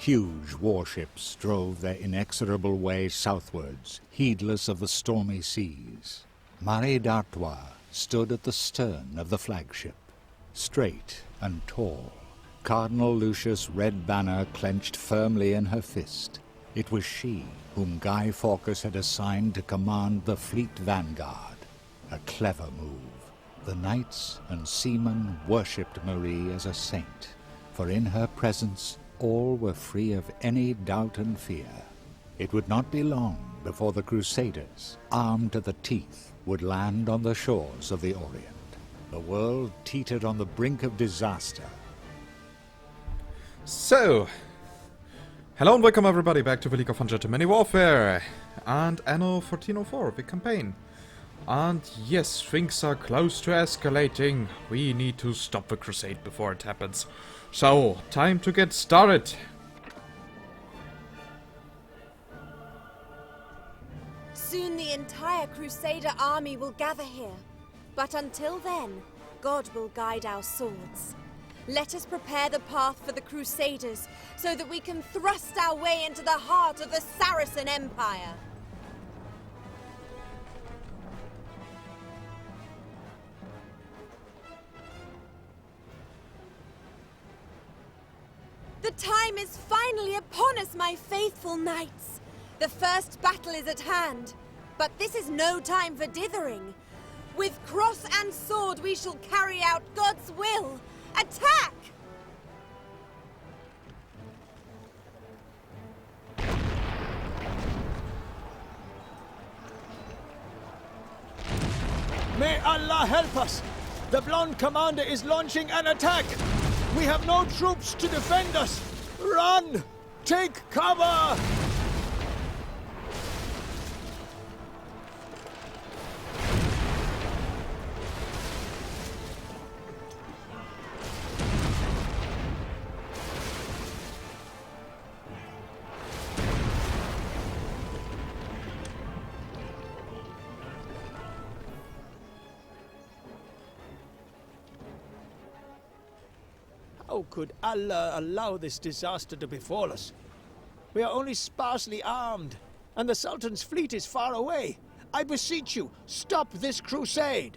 Huge warships drove their inexorable way southwards, heedless of the stormy seas. Marie d'Artois stood at the stern of the flagship, straight and tall, Cardinal Lucius' red banner clenched firmly in her fist. It was she whom Guy Fawkes had assigned to command the fleet vanguard. A clever move. The knights and seamen worshipped Marie as a saint, for in her presence all were free of any doubt and fear. It would not be long before the Crusaders, armed to the teeth, would land on the shores of the Orient. The world teetered on the brink of disaster. So, hello and welcome everybody back to the League of Ungentlemanly Warfare and Anno 1404, the campaign. And yes, things are close to escalating. We need to stop the crusade before it happens. So, time to get started. Soon the entire Crusader army will gather here. But until then, God will guide our swords. Let us prepare the path for the Crusaders, so that we can thrust our way into the heart of the Saracen Empire. The time is finally upon us, my faithful knights. The first battle is at hand, but this is no time for dithering. With cross and sword we shall carry out God's will. Attack! May Allah help us! The blonde commander is launching an attack! We have no troops to defend us! Run! Take cover! How could Allah allow this disaster to befall us? We are only sparsely armed, and the Sultan's fleet is far away. I beseech you, stop this crusade!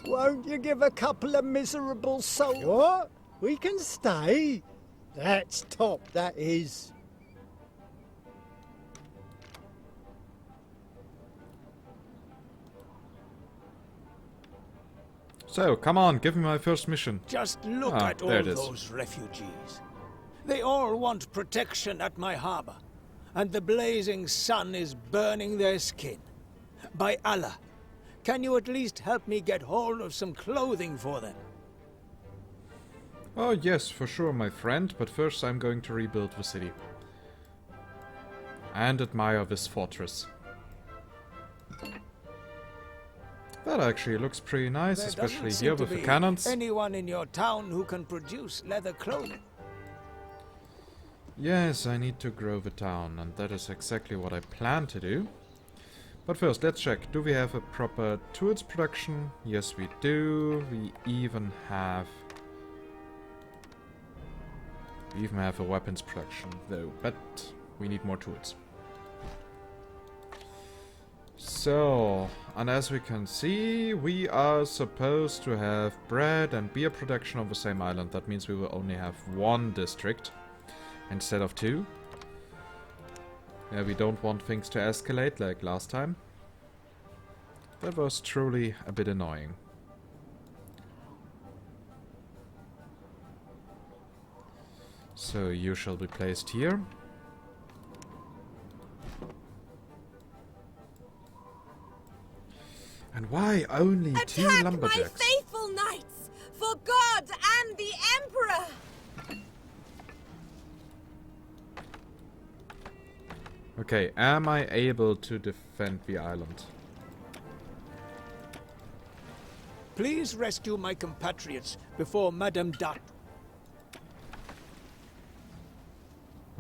Won't you give a couple of miserable souls? What? We can stay? That's top, that is. So, come on, give me my first mission. Just look at all those refugees. They all want protection at my harbor, and the blazing sun is burning their skin. By Allah, can you at least help me get hold of some clothing for them? Oh yes, for sure, my friend, but first I'm going to rebuild the city. And admire this fortress. That actually looks pretty nice, especially here with the cannons. Anyone in your town who can produce leather clothing? Yes, I need to grow the town, and that is exactly what I plan to do. But first, let's check. Do we have a proper tools production? Yes, we do. We even have a weapons production, though, but we need more tools. So, and as we can see, we are supposed to have bread and beer production on the same island. That means we will only have one district instead of two. Yeah, we don't want things to escalate like last time. That was truly a bit annoying. So you shall be placed here. And why only two lumberjacks? Attack, my faithful knights, for God and the Emperor! Okay, am I able to defend the island? Please rescue my compatriots before Madame Dart.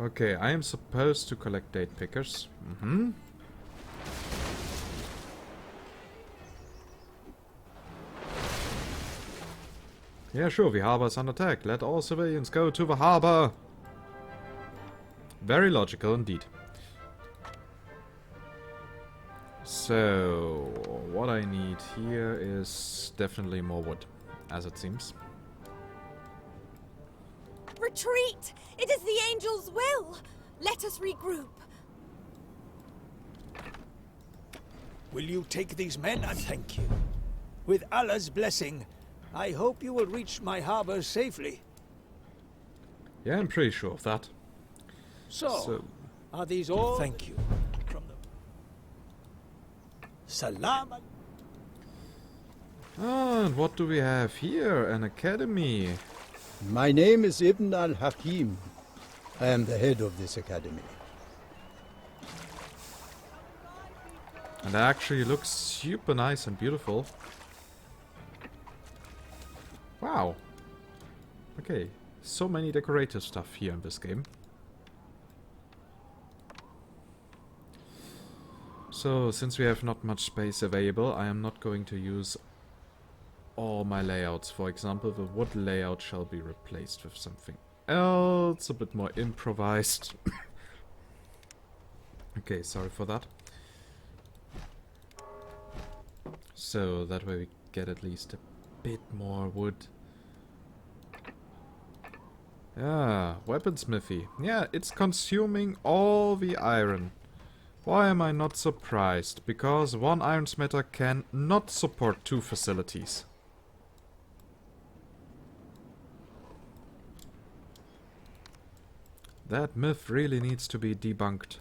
Okay, I am supposed to collect date pickers. Yeah, sure, the harbor is under attack. Let all civilians go to the harbor. Very logical indeed. So, what I need here is definitely more wood, as it seems. Retreat! It is the angel's will! Let us regroup. Will you take these men and thank you? With Allah's blessing, I hope you will reach my harbor safely. Yeah, I'm pretty sure of that. So are these all? Thank you. From the Salam. And what do we have here? An academy. My name is Ibn al-Hakim. I am the head of this academy. And it actually looks super nice and beautiful. Wow. Okay, so many decorative stuff here in this game. So, since we have not much space available, I am not going to use all my layouts. For example, the wood layout shall be replaced with something else, a bit more improvised. Okay, sorry for that. So, that way we get at least a bit more wood. Yeah, weaponsmithy. Yeah, it's consuming all the iron. Why am I not surprised? Because one ironsmeter can not support 2 facilities. That myth really needs to be debunked.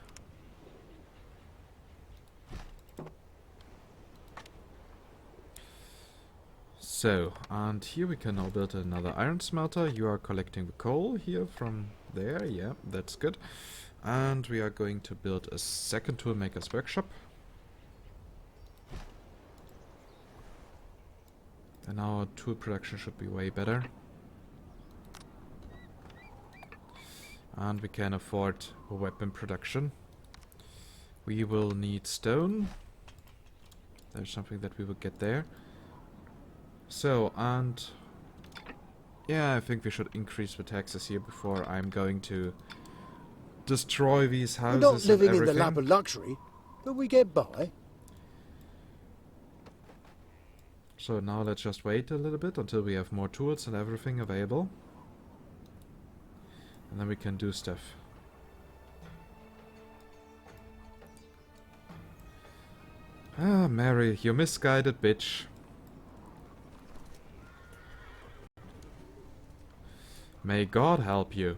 So, and here we can now build another iron smelter. You are collecting the coal here from there. Yeah, that's good. And we are going to build a second toolmaker's workshop. And our tool production should be way better. And we can afford a weapon production. We will need stone. There's something that we will get there. So, and yeah, I think we should increase the taxes here before I'm going to destroy these houses. We're not living and in the everything. lap of luxury, but we get by. So now let's just wait a little bit until we have more tools and everything available. And then we can do stuff. Ah, Mary, you misguided bitch. May God help you.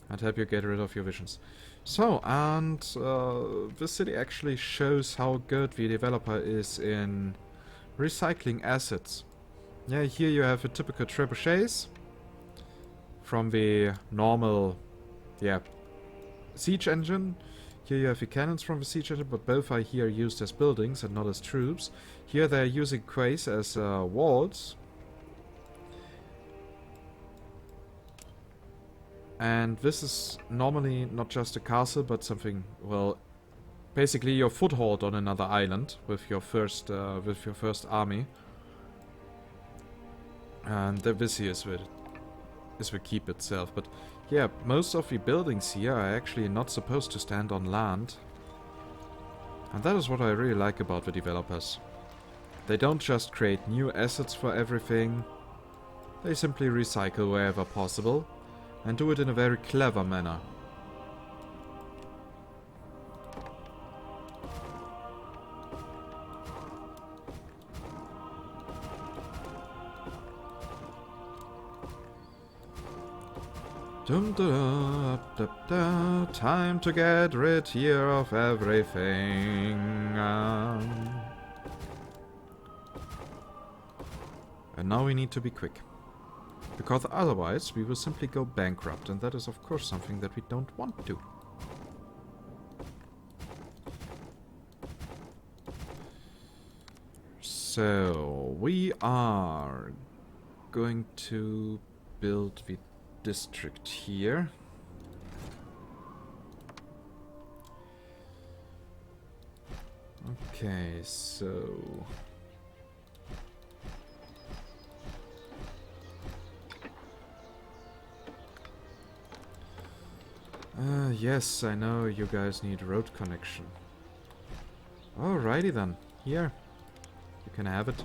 And help you get rid of your visions. So, and this city actually shows how good the developer is in recycling assets. Yeah, here you have a typical trebuchets from the normal, yeah, siege engine. Here you have the cannons from the siege engine, but both are here used as buildings and not as troops. Here they're using quays as walls. And this is normally not just a castle, but something, well, basically your foothold on another island with your first army. And this here is the keep itself. But yeah, most of the buildings here are actually not supposed to stand on land. And that is what I really like about the developers. They don't just create new assets for everything. They simply recycle wherever possible. And do it in a very clever manner. Dum da da da, time to get rid here of everything. And now we need to be quick. Because otherwise we will simply go bankrupt, and that is of course something that we don't want to. So, we are going to build the district here. Okay, so Yes, I know you guys need road connection. Alrighty then. Here. You can have it.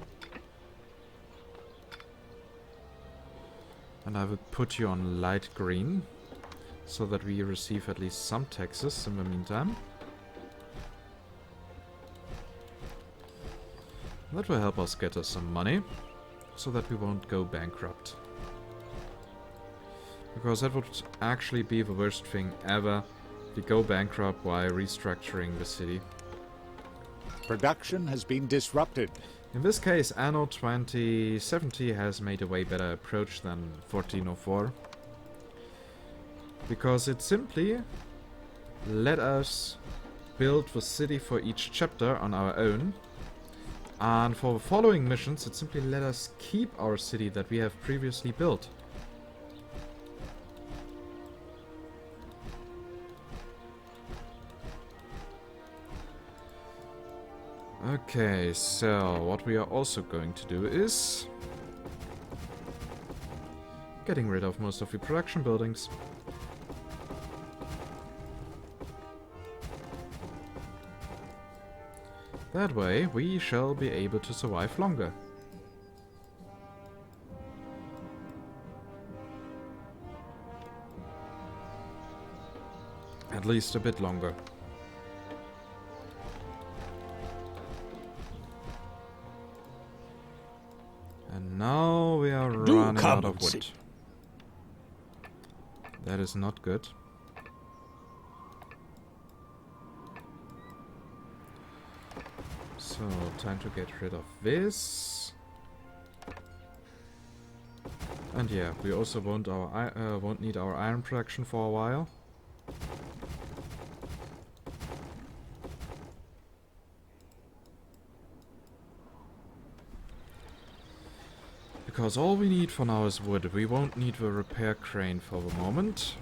And I will put you on light green, so that we receive at least some taxes in the meantime. That will help us get us some money, so that we won't go bankrupt. Because that would actually be the worst thing ever, if we go bankrupt while restructuring the city. Production has been disrupted. In this case, Anno 2070 has made a way better approach than 1404. Because it simply let us build the city for each chapter on our own. And for the following missions, it simply let us keep our city that we have previously built. Okay, so what we are also going to do is getting rid of most of the production buildings. That way we shall be able to survive longer. At least a bit longer. And now we are running out of wood. That is not good. So, time to get rid of this. And yeah, we also won't need our iron production for a while. Because all we need for now is wood. We won't need the repair crane for the moment.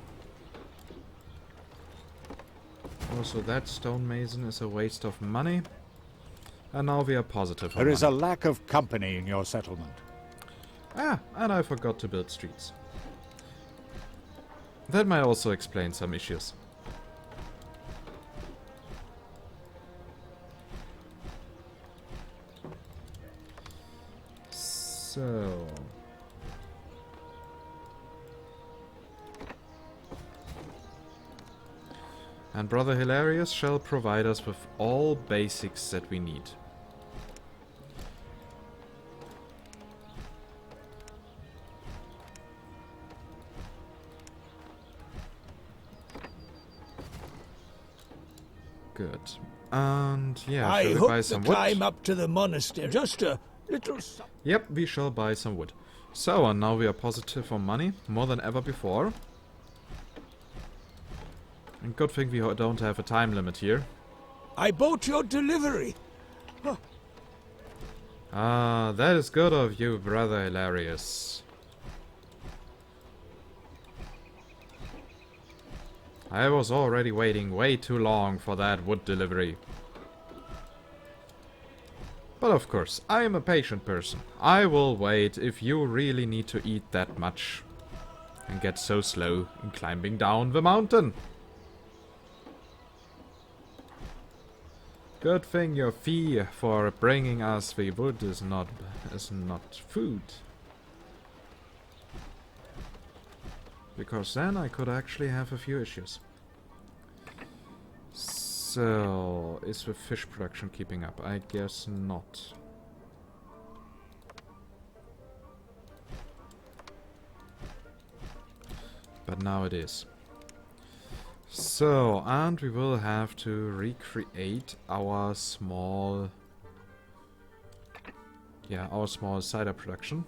Also, that stonemason is a waste of money. And now we are positive on There is a money. lack of company in your settlement. Ah, and I forgot to build streets. That might also explain some issues. So... And Brother Hilarious shall provide us with all basics that we need. Good. And yeah, I shall we hope buy the some wood? climb up to the monastery. Just a little... Yep, we shall buy some wood. So, and now we are positive on money, more than ever before. And good thing we don't have a time limit here. I bought your delivery. Ah, that is good of you, Brother Hilarious. I was already waiting way too long for that wood delivery. But of course, I am a patient person. I will wait if you really need to eat that much. And get so slow in climbing down the mountain. Good thing your fee for bringing us the wood is not food. Because then I could actually have a few issues. So, is the fish production keeping up? I guess not. But now it is. So, and we will have to recreate our small... Yeah, our small cider production.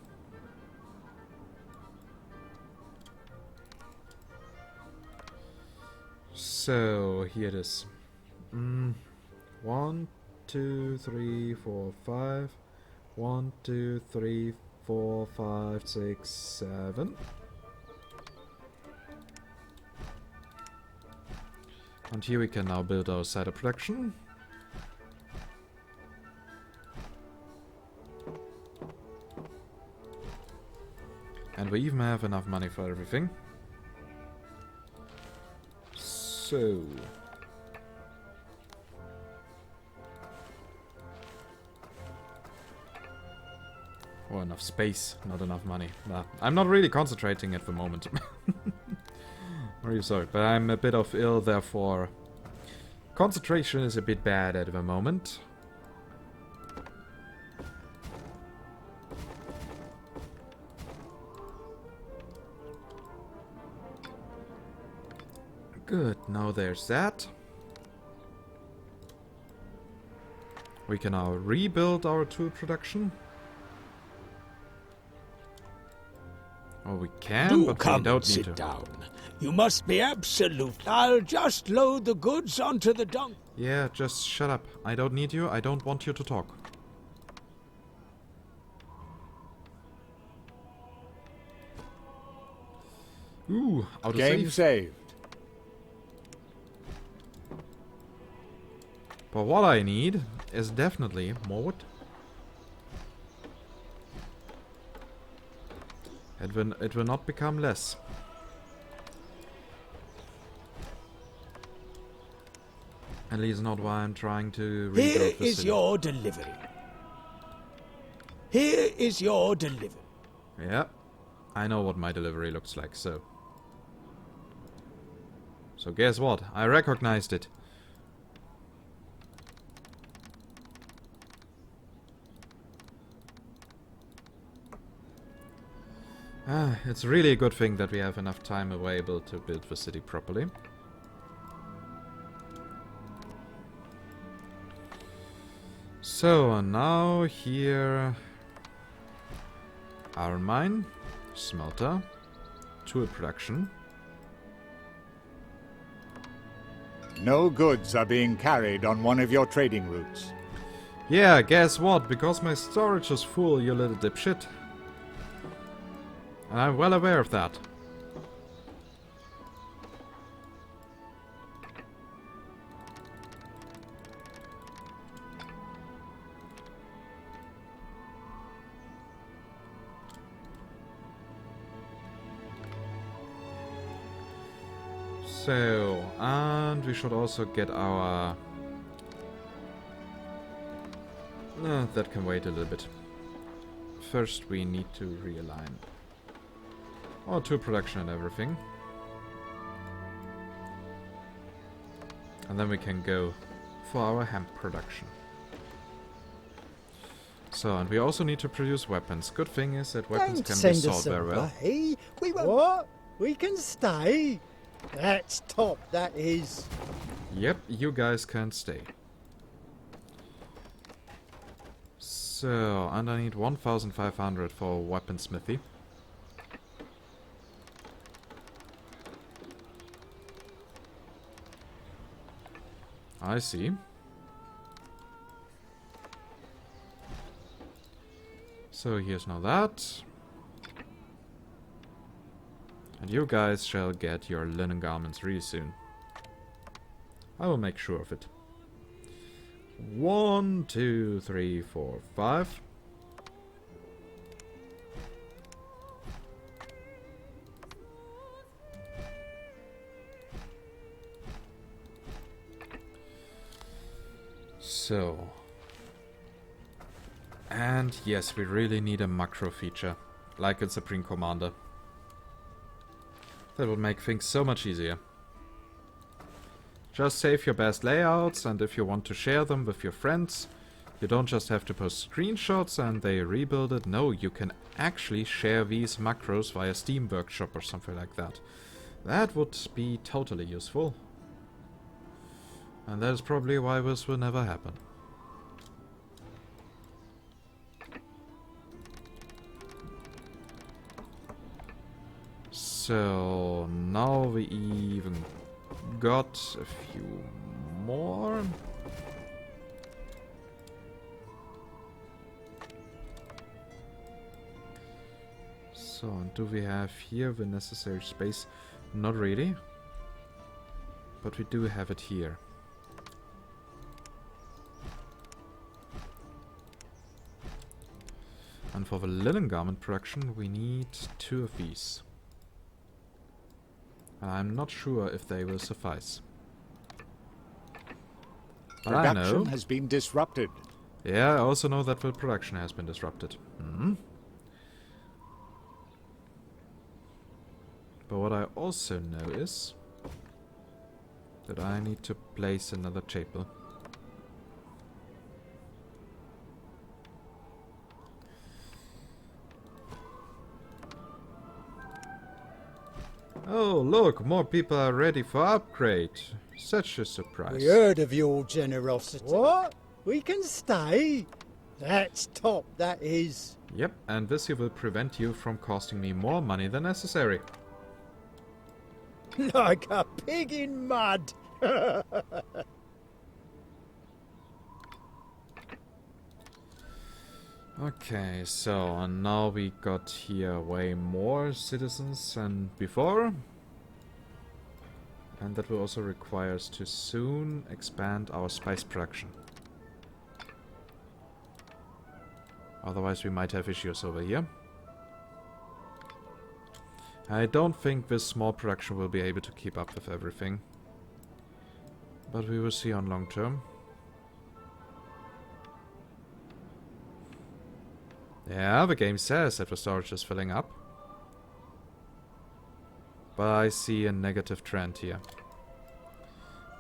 So, here it is. 1, 2, 3, 4, 5. 1, 2, 3, 4, 5, 6, 7. And here we can now build our cider production. And we even have enough money for everything. So... Oh, enough space, not enough money. Nah, I'm not really concentrating at the moment. Very sorry, but I'm a bit of ill, therefore concentration is a bit bad at the moment. Good, now there's that. We can now rebuild our tool production. Oh, we can, Do but come we don't and need sit to. down. You must be absolute. I'll just load the goods onto the donkey. Yeah, just shut up. I don't need you. I don't want you to talk. Ooh, Game autosave. saved. But what I need is definitely more wood. It will not become less. At least not while I'm trying to rebuild Here the is city. your delivery. Here is your delivery. Yeah, I know what my delivery looks like, so... So guess what? I recognized it. It's really a good thing that we have enough time available to build the city properly. So, now here... Iron mine, smelter, tool production. No goods are being carried on one of your trading routes. Yeah, guess what? Because my storage is full, you little dipshit. And I'm well aware of that. So, and we should also get our... that can wait a little bit. First we need to realign our tool production and everything. And then we can go for our hemp production. So, and we also need to produce weapons. Good thing is that weapons Don't can be send sold us very well. away. We won't. What? We can stay? That's top, that is. Yep, you guys can stay. So, and I need 1,500 for weaponsmithy. I see. So here's now that. And you guys shall get your linen garments really soon. I will make sure of it. 1, 2, 3, 4, 5. So. And yes, we really need a macro feature, like in Supreme Commander. That would make things so much easier. Just save your best layouts, and if you want to share them with your friends, you don't just have to post screenshots and they rebuild it. No, you can actually share these macros via Steam Workshop or something like that. That would be totally useful. And that is probably why this will never happen. So now we even got a few more. So do we have here the necessary space? Not really. But we do have it here. And for the linen garment production we need 2 of these. I'm not sure if they will suffice. But I know. Production has been disrupted. Yeah, I also know that the production has been disrupted. But what I also know is that I need to place another chapel. Oh, look, more people are ready for upgrade. Such a surprise. We heard of your generosity. What? We can stay? That's top, that is. Yep, and this here will prevent you from costing me more money than necessary. Like a pig in mud. Okay, so and now we got here way more citizens than before. And that will also require us to soon expand our spice production. Otherwise we might have issues over here. I don't think this small production will be able to keep up with everything. But we will see on long term. Yeah, the game says that the storage is filling up. But I see a negative trend here.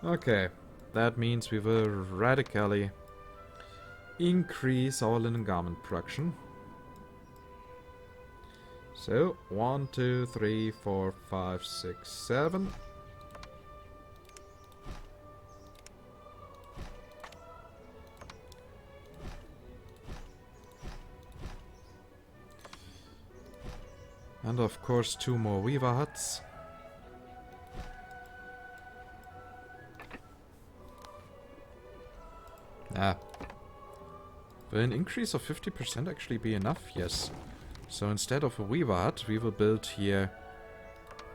Okay, that means we will radically increase our linen garment production. So, 1, 2, 3, 4, 5, 6, 7. And of course 2 more weaver huts. Will an increase of 50% actually be enough? Yes. So instead of a weaver hut, we will build here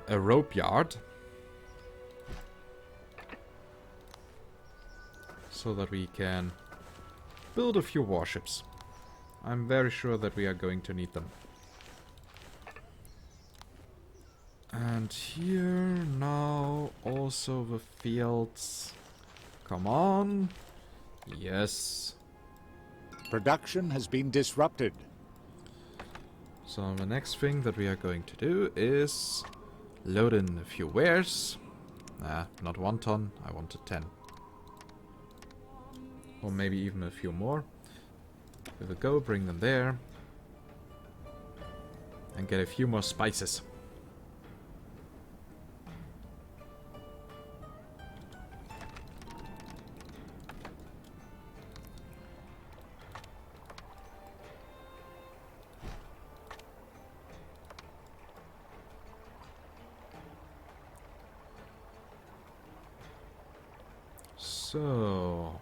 a rope yard. So that we can build a few warships. I'm very sure that we are going to need them. And here now also the fields. Come on. Yes. Production has been disrupted. So the next thing that we are going to do is load in a few wares. Not 1 ton, I wanted 10. Or maybe even a few more. We will go, bring them there. And get a few more spices. So...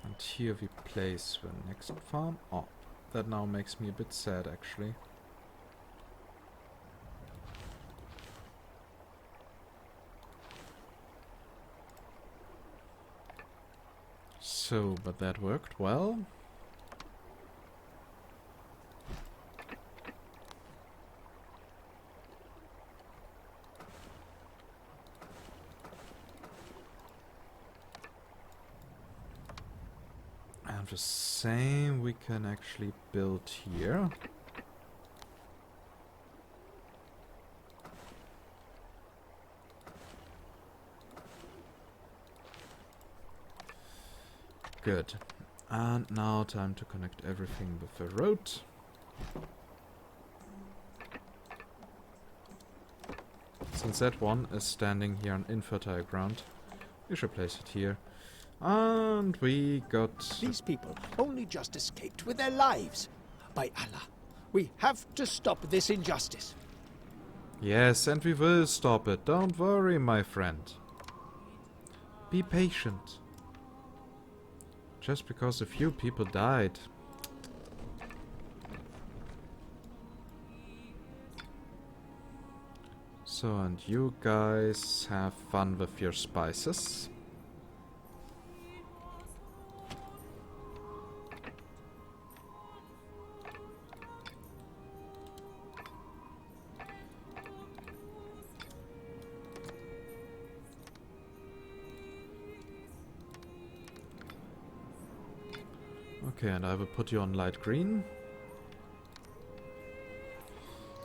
and here we place the next farm. Oh, that now makes me a bit sad actually. So, but that worked well. And the same we can actually build here. Good. And now time to connect everything with the road. Since that one is standing here on infertile ground, we should place it here. And we got... These people only just escaped with their lives. By Allah, we have to stop this injustice. Yes, and we will stop it. Don't worry, my friend. Be patient. Just because a few people died. So, and you guys have fun with your spices. Okay, and I will put you on light green.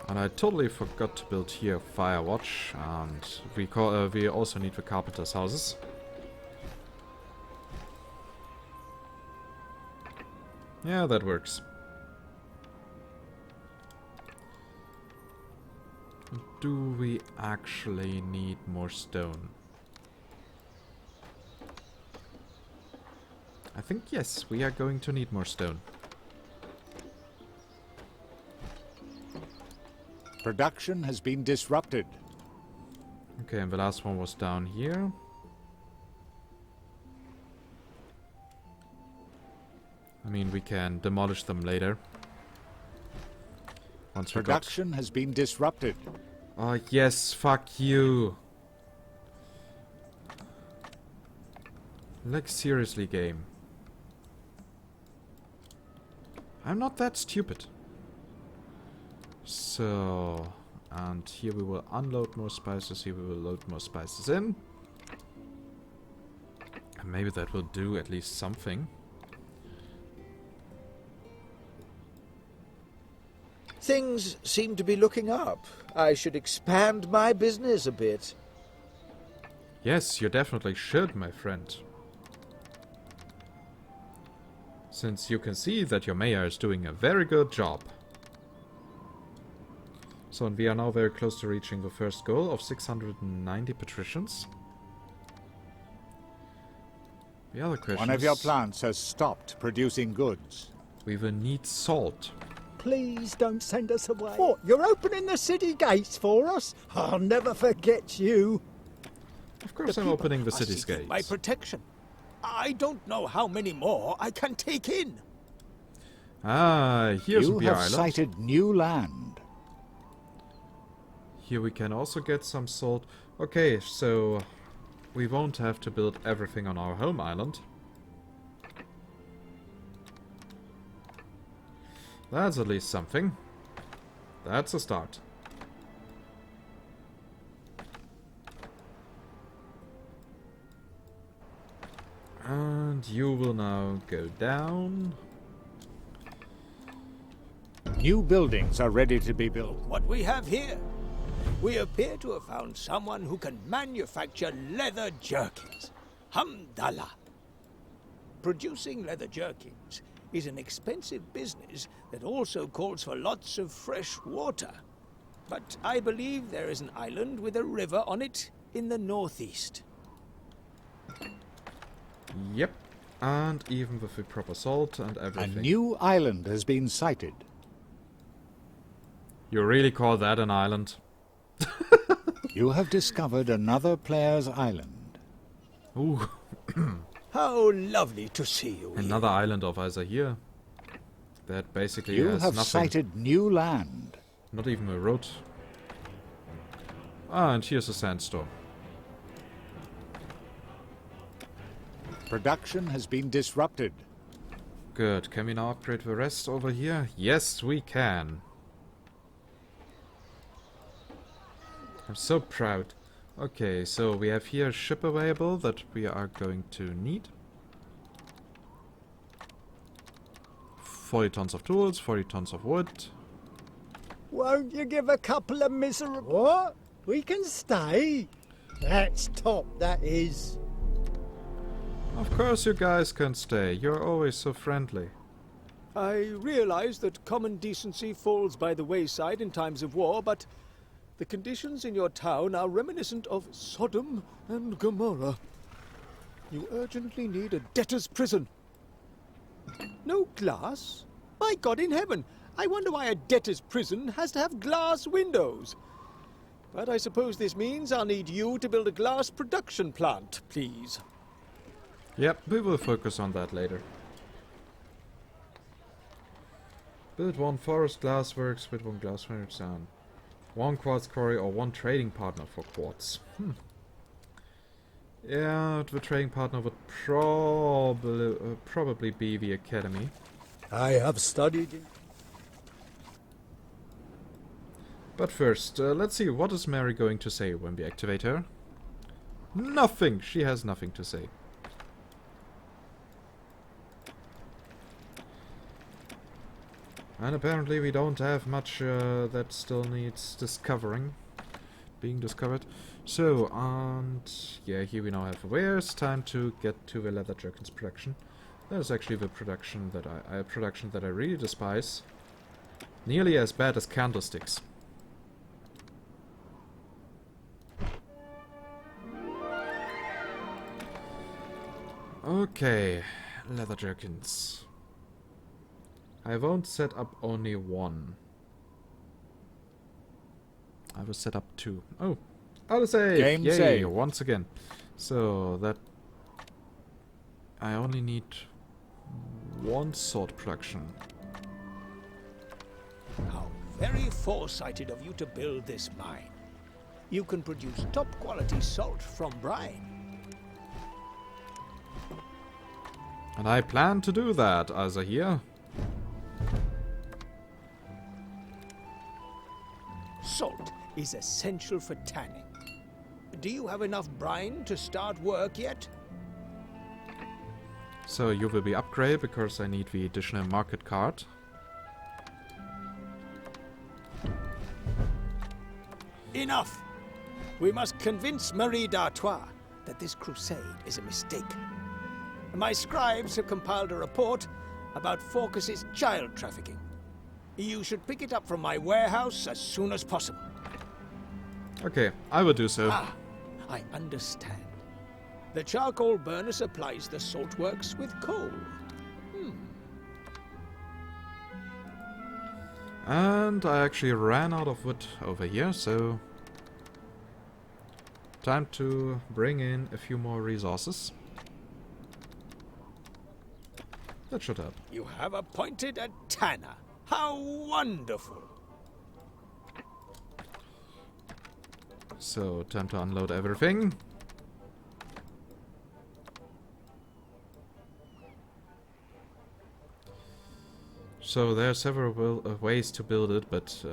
And I totally forgot to build here Firewatch, and we also need the carpenter's houses. Yeah, that works. Do we actually need more stone? I think yes, we are going to need more stone. Production has been disrupted. Okay, and the last one was down here. I mean, we can demolish them later. Once we got... Production has been disrupted. Oh, yes, fuck you. Like, seriously, game. I'm not that stupid. So... And here we will unload more spices, here we will load more spices in. And maybe that will do at least something. Things seem to be looking up. I should expand my business a bit. Yes, you definitely should, my friend. Since you can see that your mayor is doing a very good job. So, and we are now very close to reaching the first goal of 690 patricians. The other question One of your plants has stopped producing goods. we will need salt. Please don't send us away. What, you're opening the city gates for us? I'll never forget you. Of course The I'm people opening the are city's seeking gates. my protection. I don't know how many more I can take in. Ah, here's You the have island. sighted new land. Here we can also get some salt. Okay, so we won't have to build everything on our home island. That's at least something. That's a start. And you will now go down. New buildings are ready to be built. What we have here, we appear to have found someone who can manufacture leather jerkins. Hamdallah. Producing leather jerkins is an expensive business that also calls for lots of fresh water. But I believe there is an island with a river on it in the northeast. Yep. And even with the proper salt and A everything. new island has been sighted. You really call that an island? You have discovered another player's island. Ooh. How lovely to see you here. Another island of Isa here. That basically You has have nothing. sighted new land. Not even a road. Ah, and here's a sandstorm. Production has been disrupted. Good. Can we now upgrade the rest over here? Yes, we can. I'm so proud. Okay, so we have here a ship available that we are going to need. 40 tons of tools, 40 tons of wood. Won't you give a couple of miserable... What? We can stay? That's top, that is. Of course you guys can stay. You're always so friendly. I realize that common decency falls by the wayside in times of war, but the conditions in your town are reminiscent of Sodom and Gomorrah. You urgently need a debtor's prison. No glass? My God in heaven! I wonder why a debtor's prison has to have glass windows. But I suppose this means I'll need you to build a glass production plant, please. Yep, we will focus on that later. Build one forest glassworks with one glass furnace down. One quartz quarry or one trading partner for quartz. Yeah, the trading partner would probably be the academy. I have studied in... But first, let's see, what is Mary going to say when we activate her? Nothing! She has nothing to say. And apparently we don't have much that still needs being discovered. So, and yeah, here we now have wares. Time to get to the leather jerkins production. That is actually the production that I really despise. Nearly as bad as candlesticks. Okay, leather jerkins. I won't set up only one. I will set up two. Oh, autosave! Game Yay, save. once again. So that I only need one sword production. How very foresighted of you to build this mine. You can produce top-quality salt from brine. And I plan to do that, as I hear. Salt is essential for tanning. Do you have enough brine to start work yet? So you will be upgraded because I need the additional market card. Enough! We must convince Marie d'Artois that this crusade is a mistake. My scribes have compiled a report about Focus's child trafficking. You should pick it up from my warehouse as soon as possible. Okay, I will do so. Ah, I understand. The charcoal burner supplies the salt works with coal. And I actually ran out of wood over here, so time to bring in a few more resources. That should help. You have appointed a tanner. How wonderful! So, time to unload everything. So, there are several ways to build it, but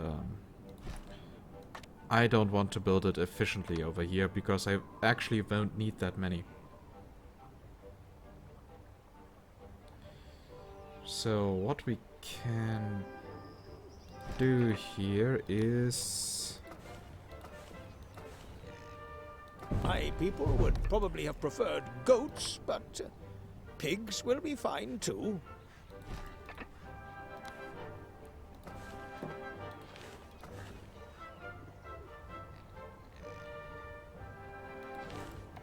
I don't want to build it efficiently over here because I actually won't need that many. So, what we can do here is... My people would probably have preferred goats, but pigs will be fine too.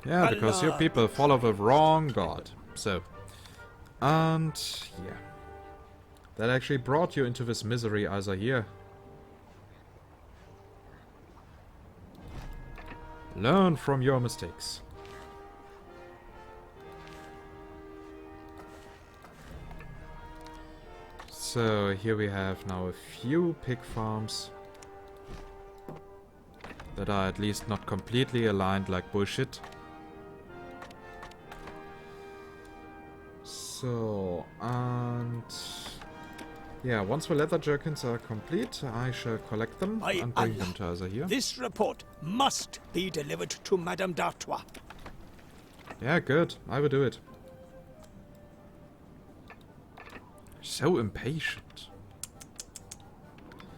Yeah, because your people follow the wrong god. So, and yeah. That actually brought you into this misery, as I hear. Learn from your mistakes. So, here we have now a few pig farms that are at least not completely aligned like bullshit. So, and yeah, once the leather jerkins are complete, I shall collect them By and bring Allah, them to us here. This report must be delivered to Madame d'Artois. Yeah, good. I will do it. So impatient.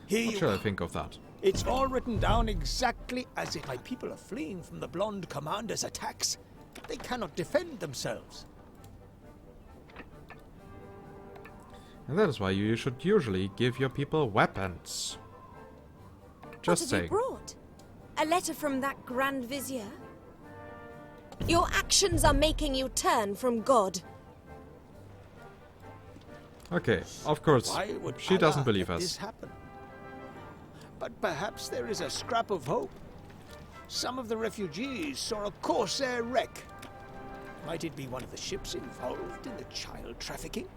Here What you shall I are. think of that? It's all written down exactly as if my people are fleeing from the blonde commander's attacks. They cannot defend themselves. And that is why you should usually give your people weapons. Just What have saying. you brought? A letter from that Grand Vizier? Your actions are making you turn from God. Okay, of course. Why would She Allah doesn't believe let us. this happen? But perhaps there is a scrap of hope. Some of the refugees saw a corsair wreck. Might it be one of the ships involved in the child trafficking?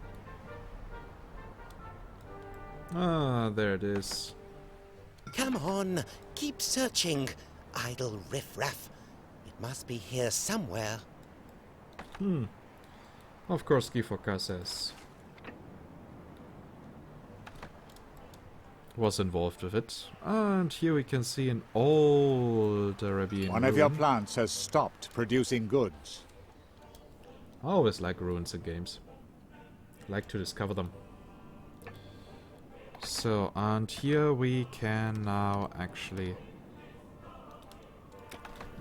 Ah, there it is. Come on, keep searching, idle riffraff. It must be here somewhere. Of course, Gifoka says. Was involved with it. And here we can see an old Arabian One of your ruin. plants has stopped producing goods. I always like ruins in games. Like to discover them. So, and here we can now actually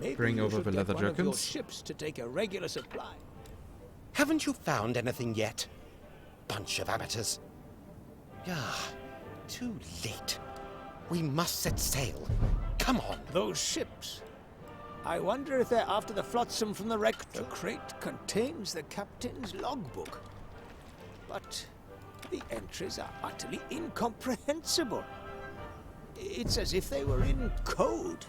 Maybe bring you over should the get leather one of your jerkins. ships to take a regular supply. Haven't you found anything yet? Bunch of amateurs. Ah, too late. We must set sail. Come on. Those ships. I wonder if they're after the flotsam from the wreck. The crate contains the captain's logbook. But the entries are utterly incomprehensible. It's as if they were in code.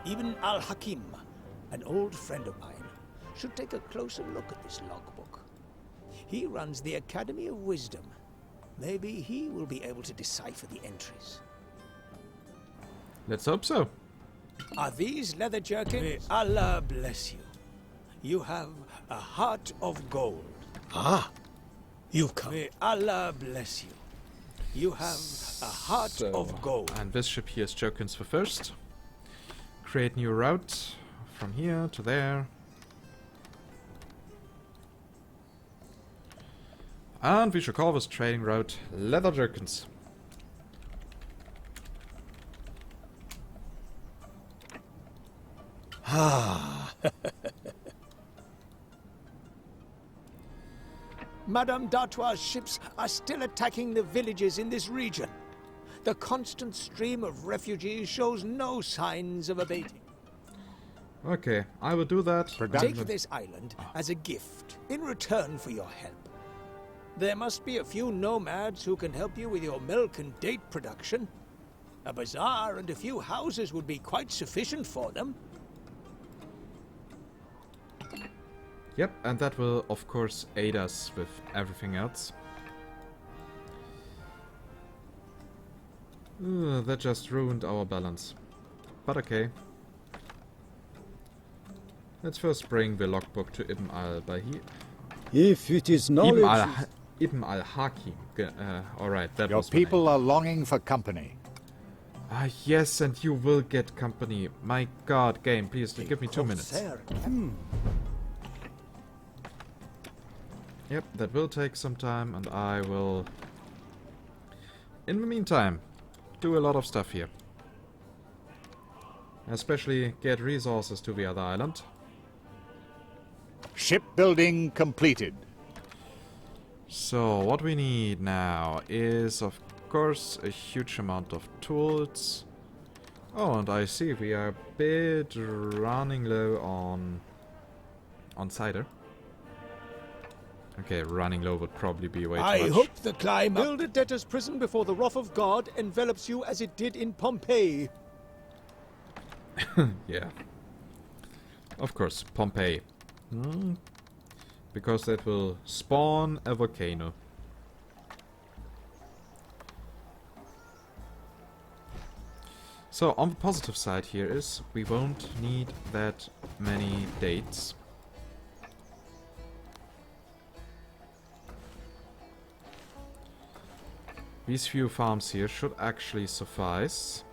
Even Al-Hakim, an old friend of mine, should take a closer look at this logbook. He runs the Academy of Wisdom. Maybe he will be able to decipher the entries. Let's hope so. Are these leather jerkins? May Allah bless you. You have a heart of gold. Ah, you've come. May Allah bless you. You have a heart of gold. And this ship here is jerkins for first. Create new route from here to there. And we should call this trading route Leather Jerkins. Ah, Madame d'Artois' ships are still attacking the villages in this region. The constant stream of refugees shows no signs of abating. Okay, I will do that. Take this island as a gift in return for your help. There must be a few nomads who can help you with your milk and date production. A bazaar and a few houses would be quite sufficient for them. Yep, and that will of course aid us with everything else. That just ruined our balance. But okay. Let's first bring the logbook to Ibn al-Bahi. if it is knowledge... Ibn al-Hakim. Alright, that Your was the name. people are longing for company. Ah, yes, and you will get company. My god, game, please give me 2 minutes. Yep, that will take some time, and I will, in the meantime, do a lot of stuff here. Especially get resources to the other island. Shipbuilding completed. So, what we need now is, of course, a huge amount of tools. Oh, and I see we are a bit running low on cider. Okay, running low would probably be way too much. I hope the climb up. Build a debtor's prison before the wrath of God envelops you as it did in Pompeii. Yeah. Of course, Pompeii. Because that will spawn a volcano. So, on the positive side here is we won't need that many dates. These few farms here should actually suffice.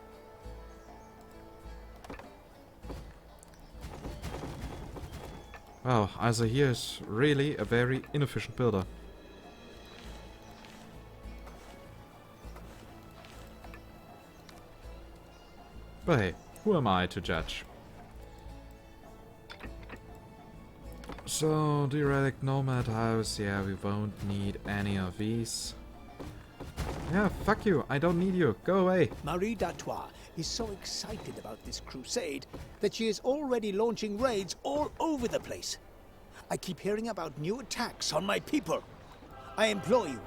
Wow, Isa here is really a very inefficient builder. But hey, who am I to judge? So, the relic nomad house, yeah, we won't need any of these. Yeah, fuck you, I don't need you, go away. Marie d'Artois is so excited about this crusade that she is already launching raids all over the place. I keep hearing about new attacks on my people. I implore you,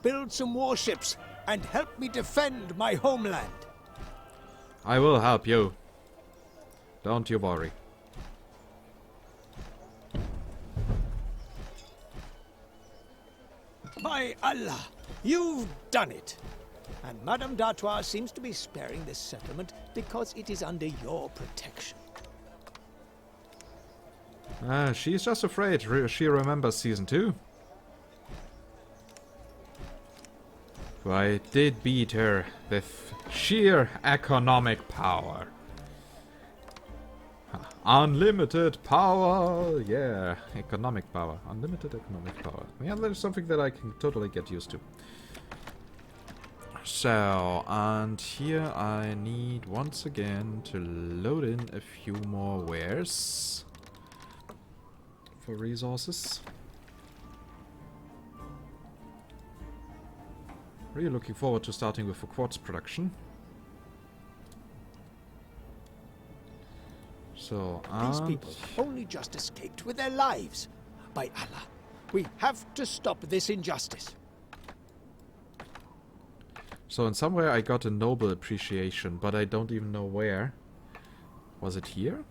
build some warships and help me defend my homeland. I will help you. Don't you worry. By Allah, you've done it. And Madame d'Artois seems to be sparing this settlement because it is under your protection. She's just afraid she remembers season 2. I did beat her with sheer economic power. Unlimited power! Yeah, economic power. Unlimited economic power. Yeah, that is something that I can totally get used to. So, and here I need once again to load in a few more wares for resources. Really looking forward to starting with the quartz production. So, These people only just escaped with their lives. By Allah, we have to stop this injustice. So in somewhere I got a noble appreciation, but I don't even know where. Was it here?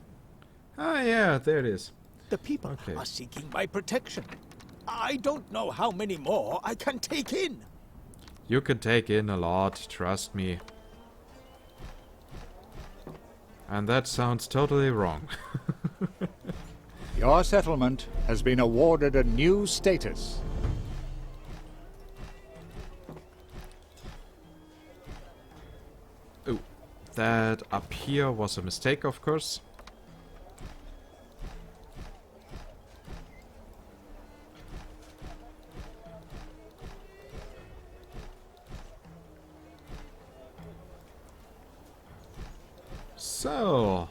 Ah yeah, there it is. The people are seeking my protection. I don't know how many more I can take in. You can take in a lot, trust me. And that sounds totally wrong. Your settlement has been awarded a new status. Oh, that up here was a mistake, of course. So,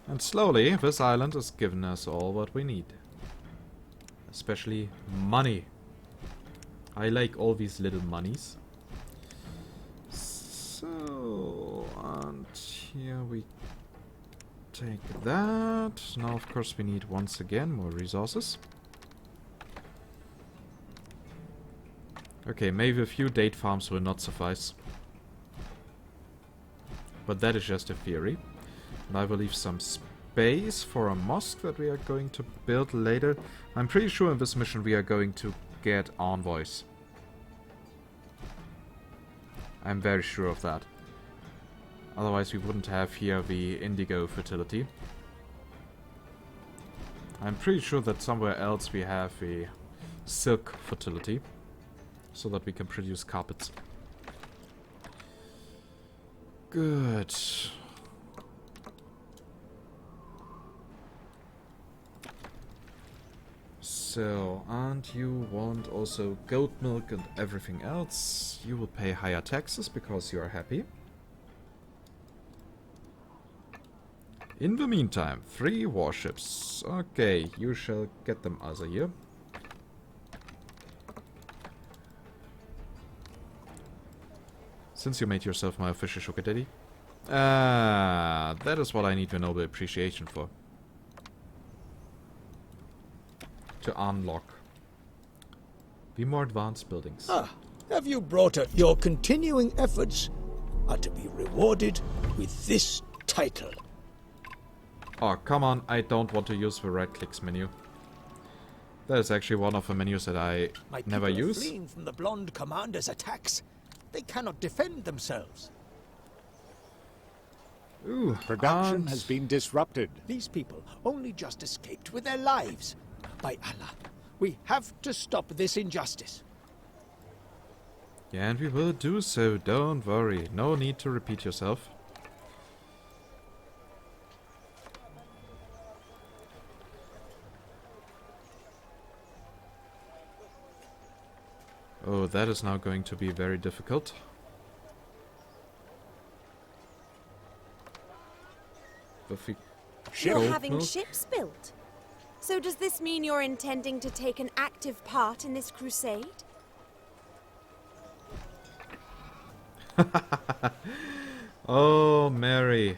and slowly this island has given us all what we need, especially money. I like all these little monies. So, and here we take that. Now, of course, we need once again more resources. Okay, maybe a few date farms will not suffice. But that is just a theory. And I will leave some space for a mosque that we are going to build later. I'm pretty sure in this mission we are going to get envoys. I'm very sure of that. Otherwise we wouldn't have here the indigo fertility. I'm pretty sure that somewhere else we have the silk fertility. So that we can produce carpets. Good. So, and you want also goat milk and everything else. You will pay higher taxes because you are happy. In the meantime, 3 warships. Okay, you shall get them as a year. Since you made yourself my official sugar daddy. That is what I need the noble appreciation for. To unlock the more advanced buildings. Ah, have you brought up your continuing efforts are to be rewarded with this title? Oh, come on, I don't want to use the right clicks menu. That is actually one of the menus that I never use. My people are fleeing from the blonde commander's attacks. They cannot defend themselves. Ooh, Production has been disrupted. These people only just escaped with their lives. By Allah, we have to stop this injustice. Yeah, and we will do so, don't worry. No need to repeat yourself. Oh, that is now going to be very difficult. You're having ships built. So does this mean you're intending to take an active part in this crusade? Oh, Mary.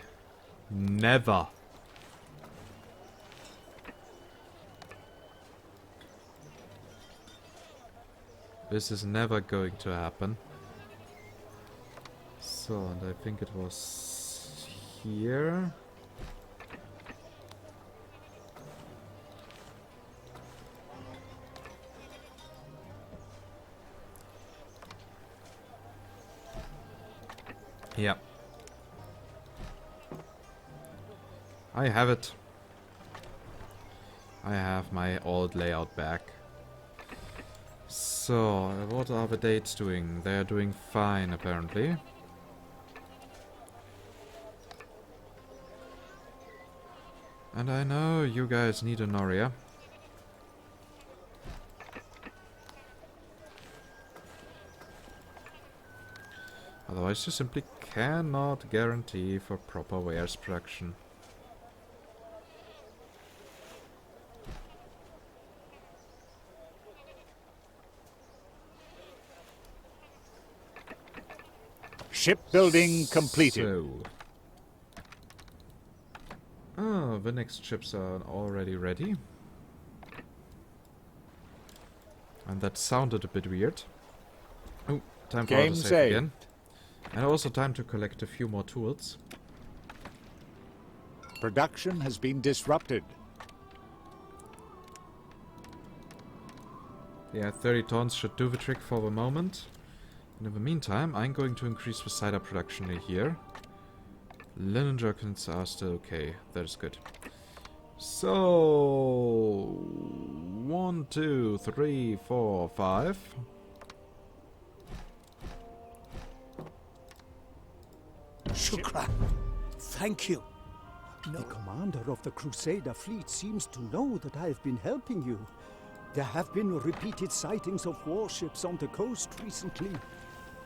Never. This is never going to happen. So, and I think it was here. Yeah. I have it. I have my old layout back. So, what are the dates doing? They're doing fine, apparently. And I know you guys need an area. Otherwise you simply cannot guarantee for proper wares production. Shipbuilding completed. So. Oh, the next ships are already ready. And that sounded a bit weird. Oh, time for Game autosave saved. again. And also time to collect a few more tools. Production has been disrupted. Yeah, 30 tons should do the trick for the moment. And in the meantime, I'm going to increase the cider production here. Linen jerkins are still okay. That is good. So 1, 2, 3, 4, 5. Shukran. Thank you. The commander of the Crusader fleet seems to know that I have been helping you. There have been repeated sightings of warships on the coast recently.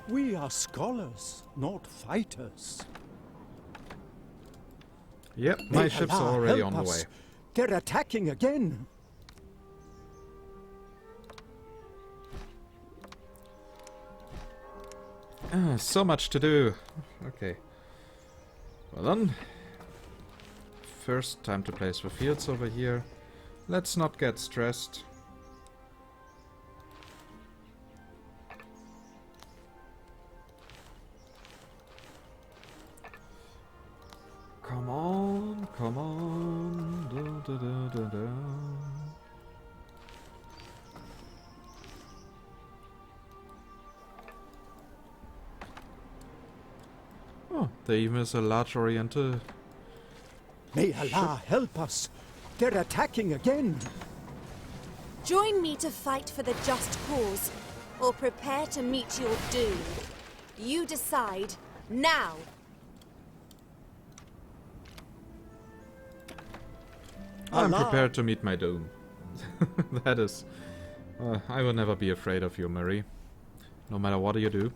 We are scholars, not fighters. Yep, my May ships Allah are already help on the us. way. They're attacking again. So much to do. Okay. Well then. First, time to place the fields over here. Let's not get stressed. Come on, come on. Da, da, da, da, da. Oh, there even is a large oriental. May Allah help us. They're attacking again. Join me to fight for the just cause, or prepare to meet your doom. You decide, now! I'm Allah. prepared to meet my doom. That is... I will never be afraid of you, Marie. No matter what you do.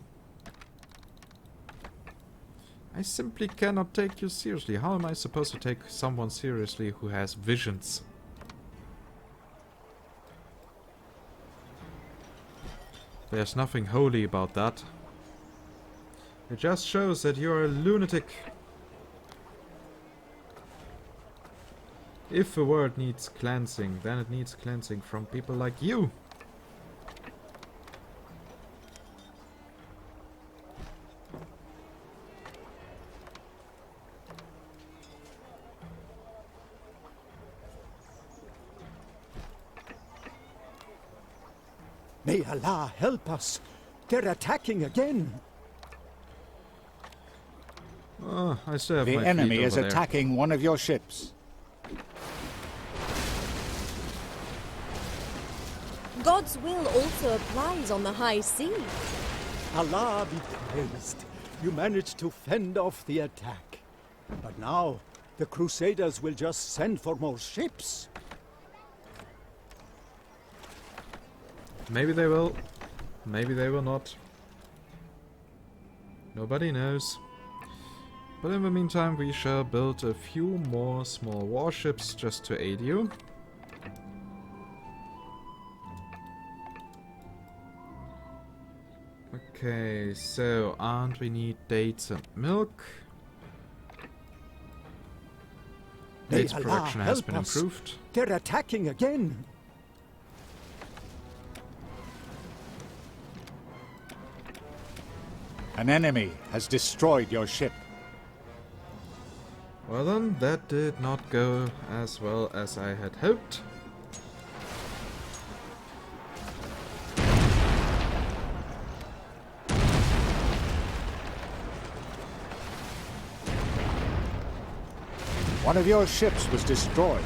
I simply cannot take you seriously. How am I supposed to take someone seriously who has visions? There's nothing holy about that. It just shows that you're a lunatic. If a world needs cleansing, then it needs cleansing from people like you. May Allah help us. They're attacking again. Oh, I still have The my enemy fleet is over there. attacking one of your ships. God's will also applies on the high sea. Allah be praised. You managed to fend off the attack. But now, the Crusaders will just send for more ships. Maybe they will. Maybe they will not. Nobody knows. But in the meantime, we shall build a few more small warships just to aid you. Okay, so, and we need dates and milk. May Dates Allah production has help been us. improved. They're attacking again. An enemy has destroyed your ship. Well then, that did not go as well as I had hoped. One of your ships was destroyed.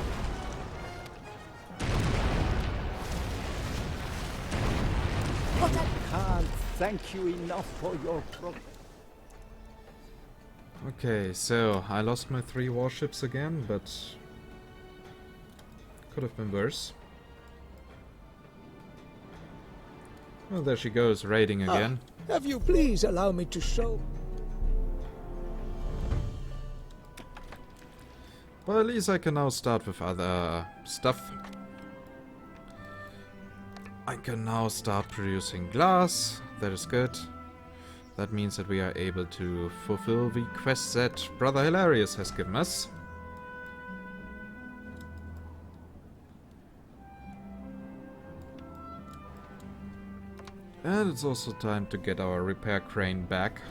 What a... Can't thank you enough for your progress. Okay, so I lost my 3 warships again, but Could have been worse. Oh, there she goes, raiding again. Have you please allow me to show? But at least I can now start with other stuff. I can now start producing glass. That is good. That means that we are able to fulfill the quest that Brother Hilarious has given us. And it's also time to get our repair crane back.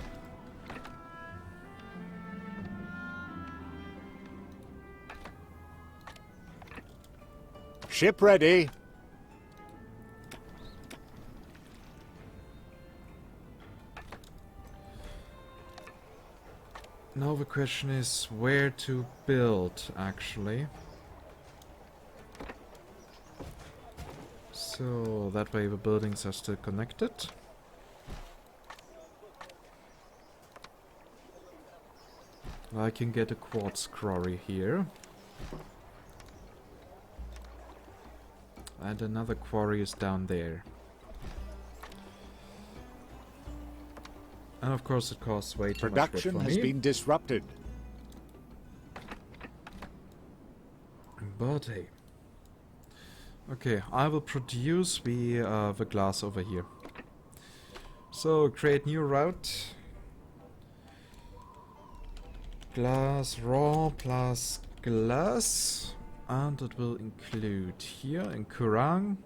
Ship ready. Now the question is where to build, actually. So that way the buildings are still connected. I can get a quartz quarry here. And another quarry is down there. And of course it costs way too much wood Production for has me. been disrupted. But hey. Okay, I will produce the glass over here. So create new route. Glass raw plus glass. And it will include here in Kurang.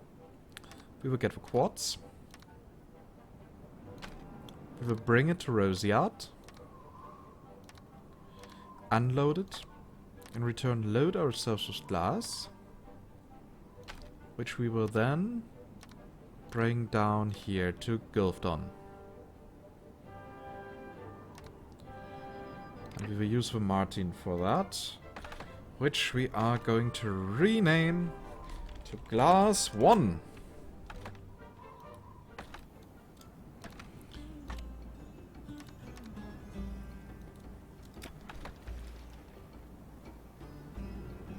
We will get the quartz. We will bring it to Rosiard. Unload it. In return load ourselves with glass. Which we will then bring down here to Gulfdon. And we will use the Martin for that. Which we are going to rename to Glass 1.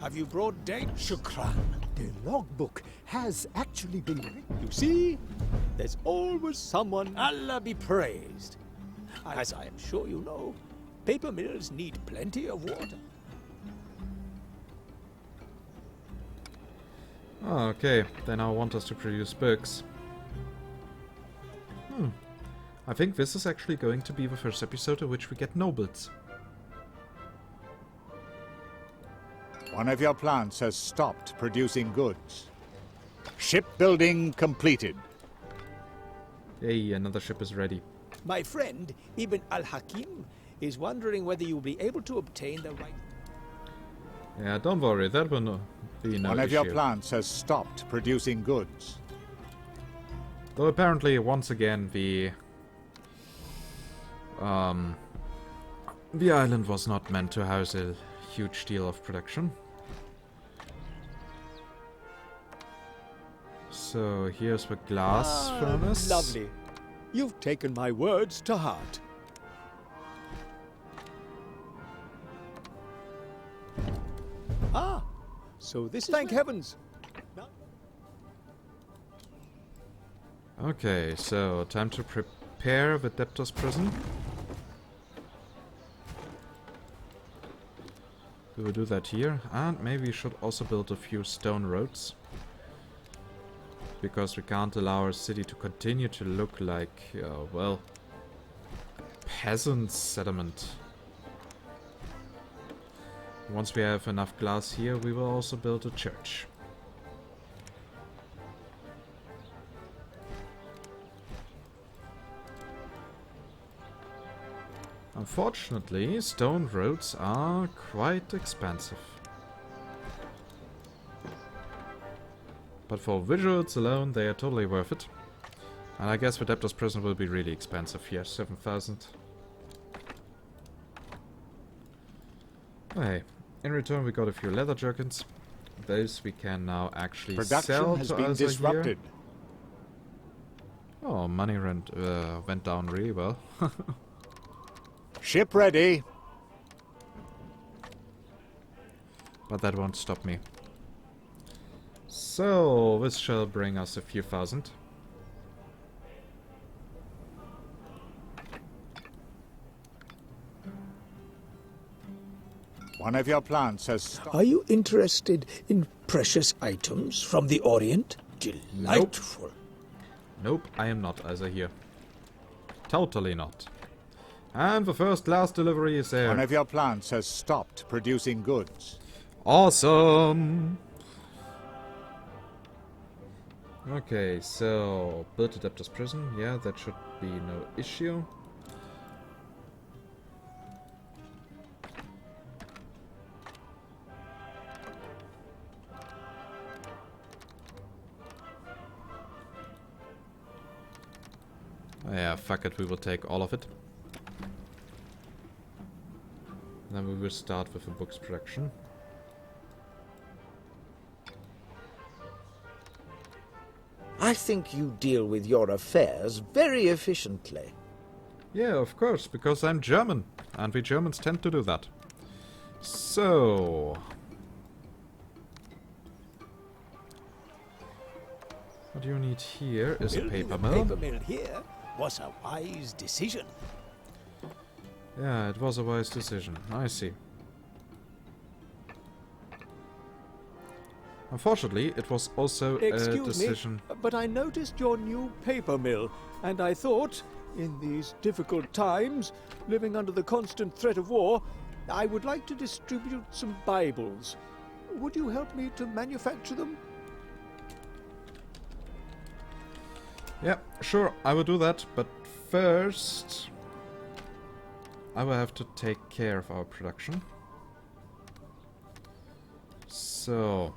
Have you brought date? Shukran. The logbook has actually been written. You see? There's always someone. Allah be praised. As I am sure you know, paper mills need plenty of water. Oh, okay, they now want us to produce books. I think this is actually going to be the first episode in which we get nobles. One of your plants has stopped producing goods. Shipbuilding completed. Hey, another ship is ready. My friend, Ibn al-Hakim, is wondering whether you'll be able to obtain the right... Yeah, don't worry, that will be no One of your issue. plants has stopped producing goods. Though apparently, once again, the island was not meant to house a huge deal of production. So here's the glass furnace. Lovely. You've taken my words to heart. Ah, so this is... Thank heavens. Okay, so time to prepare the debtor's prison. We will do that here, and maybe we should also build a few stone roads. Because we can't allow our city to continue to look like, well, a peasant settlement. Once we have enough glass here, we will also build a church. Unfortunately, stone roads are quite expensive. But for visuals alone, they are totally worth it. And I guess the debtor's prison will be really expensive here, 7,000. Okay, in return we got a few leather jerkins. Those we can now actually Production sell has to been us disrupted. Oh, money went down really well. Ship ready. But that won't stop me. So, this shall bring us a few thousand. One of your plants has stopped. Are you interested in precious items from the Orient? Delightful. Nope, I am not, as I hear. Totally not. And the first glass delivery is there. One of your plants has stopped producing goods. Awesome! Okay, so build a debtor's prison. Yeah, that should be no issue. Yeah, fuck it, we will take all of it. Then we will start with the books production. I think you deal with your affairs very efficiently. Yeah, of course, because I'm German, and we Germans tend to do that. So... what you need here is a paper mill. Paper mill here was a wise decision. Yeah, it was a wise decision. I see. Unfortunately, it was also a decision... but I noticed your new paper mill, and I thought, in these difficult times, living under the constant threat of war, I would like to distribute some Bibles. Would you help me to manufacture them? Yeah, sure, I will do that, but first... I will have to take care of our production. So...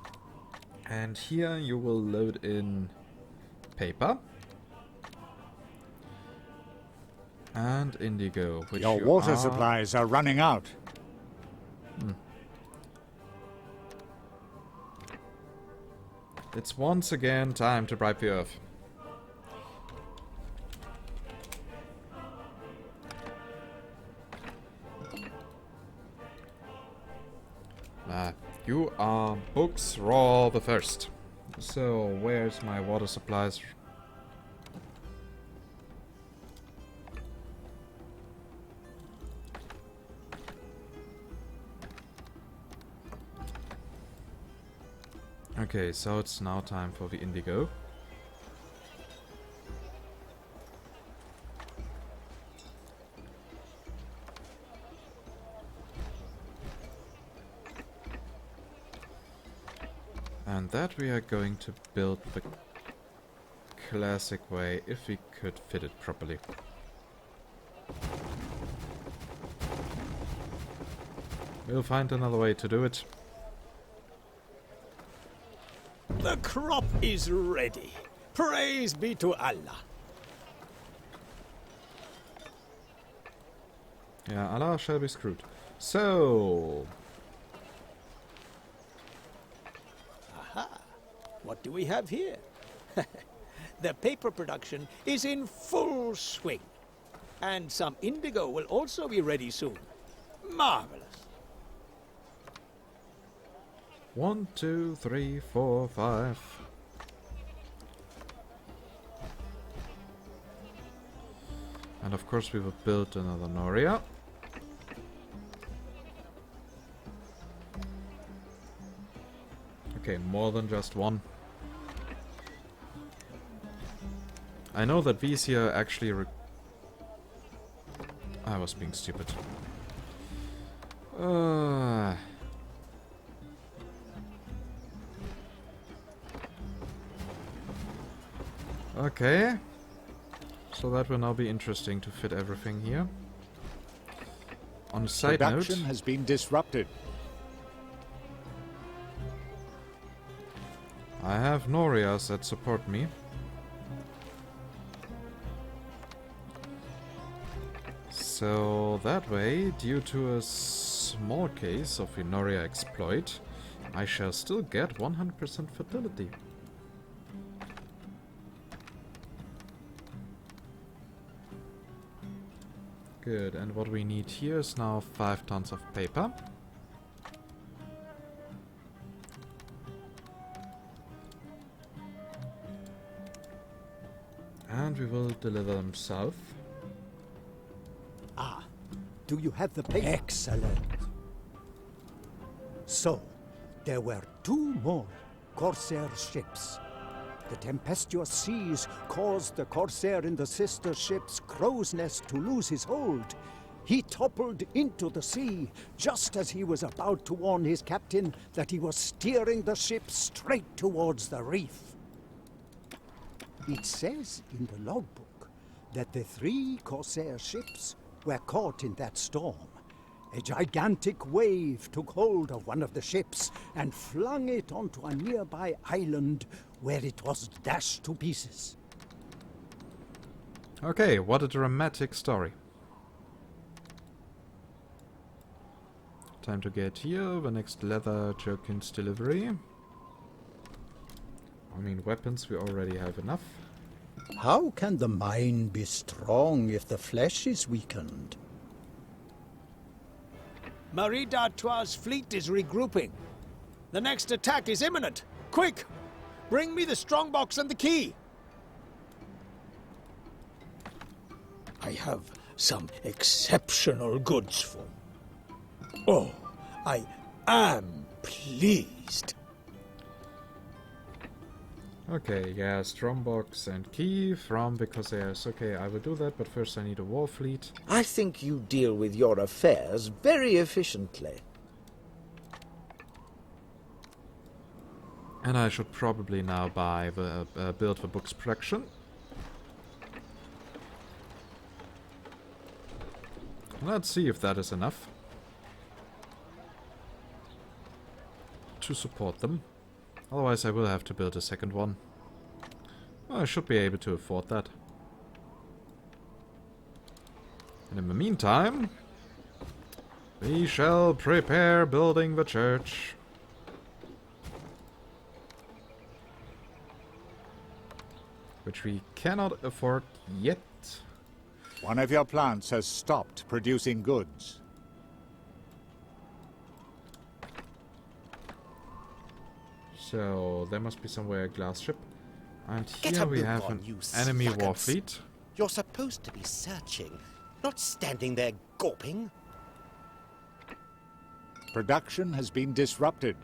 and here you will load in paper. And indigo, which Your water supplies are running out. It's once again time to bribe the earth. You are books raw the first. So where's my water supplies? Okay, so it's now time for the indigo. And that we are going to build the classic way, if we could fit it properly. We'll find another way to do it. The crop is ready. Praise be to Allah. Yeah, Allah shall be screwed. So... What do we have here? The paper production is in full swing. And some indigo will also be ready soon. Marvelous. 1, 2, 3, 4, 5. And of course we will build another Noria. Okay, more than just one. I know that these here actually I was being stupid. Okay. So that will now be interesting to fit everything here. On a side note... Production has been disrupted. I have Norias that support me. So that way, due to a small case of a Noria exploit, I shall still get 100% fertility. Good, and what we need here is now 5 tons of paper. And we will deliver them south. Ah, do you have the paper? Excellent. So, there were 2 more Corsair ships. The tempestuous seas caused the Corsair in the sister ship's crow's nest to lose his hold. He toppled into the sea just as he was about to warn his captain that he was steering the ship straight towards the reef. It says in the logbook that the 3 Corsair ships were caught in that storm. A gigantic wave took hold of one of the ships and flung it onto a nearby island where it was dashed to pieces. Okay, what a dramatic story. Time to get here, the next leather jerkins delivery. I mean, weapons we already have enough. How can the mind be strong if the flesh is weakened? Marie d'Artois' fleet is regrouping. The next attack is imminent. Quick! Bring me the strongbox and the key. I have some exceptional goods for. Oh, I am pleased. Okay, yeah, strongbox and key from the Corsairs. Okay, I will do that, but first I need a war fleet. I think you deal with your affairs very efficiently. And I should probably now buy the build the books production. Let's see if that is enough to support them. Otherwise I will have to build a second one. Well, I should be able to afford that. And in the meantime, we shall prepare building the church. Which we cannot afford yet. One of your plants has stopped producing goods. So, there must be somewhere a glass ship. And Get here a we move have on, an you enemy war sluggards. fleet. You're supposed to be searching, not standing there gawping. Production has been disrupted.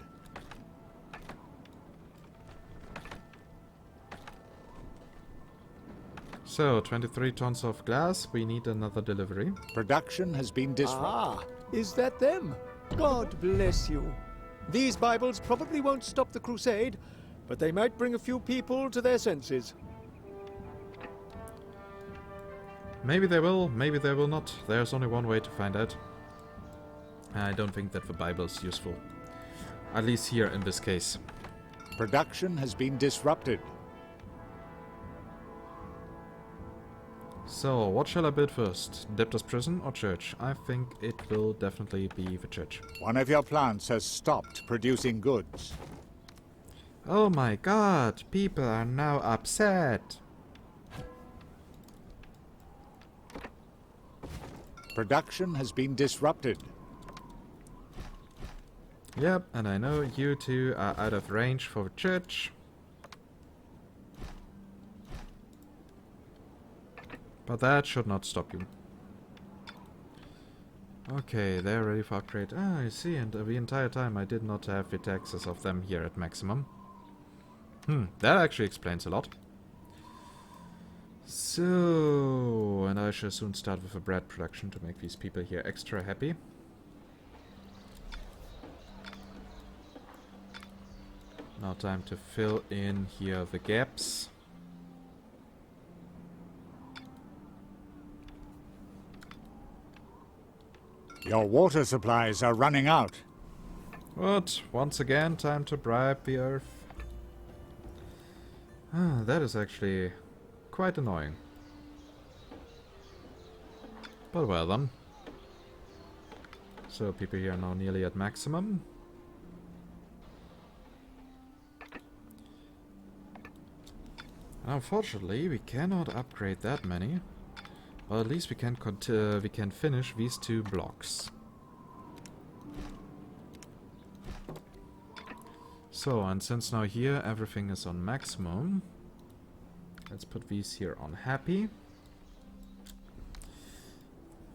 So, 23 tons of glass. We need another delivery. Production has been disrupted. Ah, is that them? God bless you. These Bibles probably won't stop the crusade, but they might bring a few people to their senses. Maybe they will, maybe they will not. There's only one way to find out. I don't think that the Bible is useful. At least here in this case. Production has been disrupted. So, what shall I build first? Debtor's prison or church? I think it will definitely be the church. One of your plants has stopped producing goods. Oh my god, people are now upset. Production has been disrupted. Yep, and I know you two are out of range for the church. But that should not stop you. Okay, they're ready for upgrade. Ah, I see, and the entire time I did not have the taxes of them here at maximum. That actually explains a lot. So, and I shall soon start with a bread production to make these people here extra happy. Now time to fill in here the gaps. Your water supplies are running out. But once again, time to bribe the earth. Ah, that is actually quite annoying. But well done. So people here are now nearly at maximum. Unfortunately, we cannot upgrade that many. Well, at least we can finish these 2 blocks. So, and since now here everything is on maximum, Let's put these here on happy.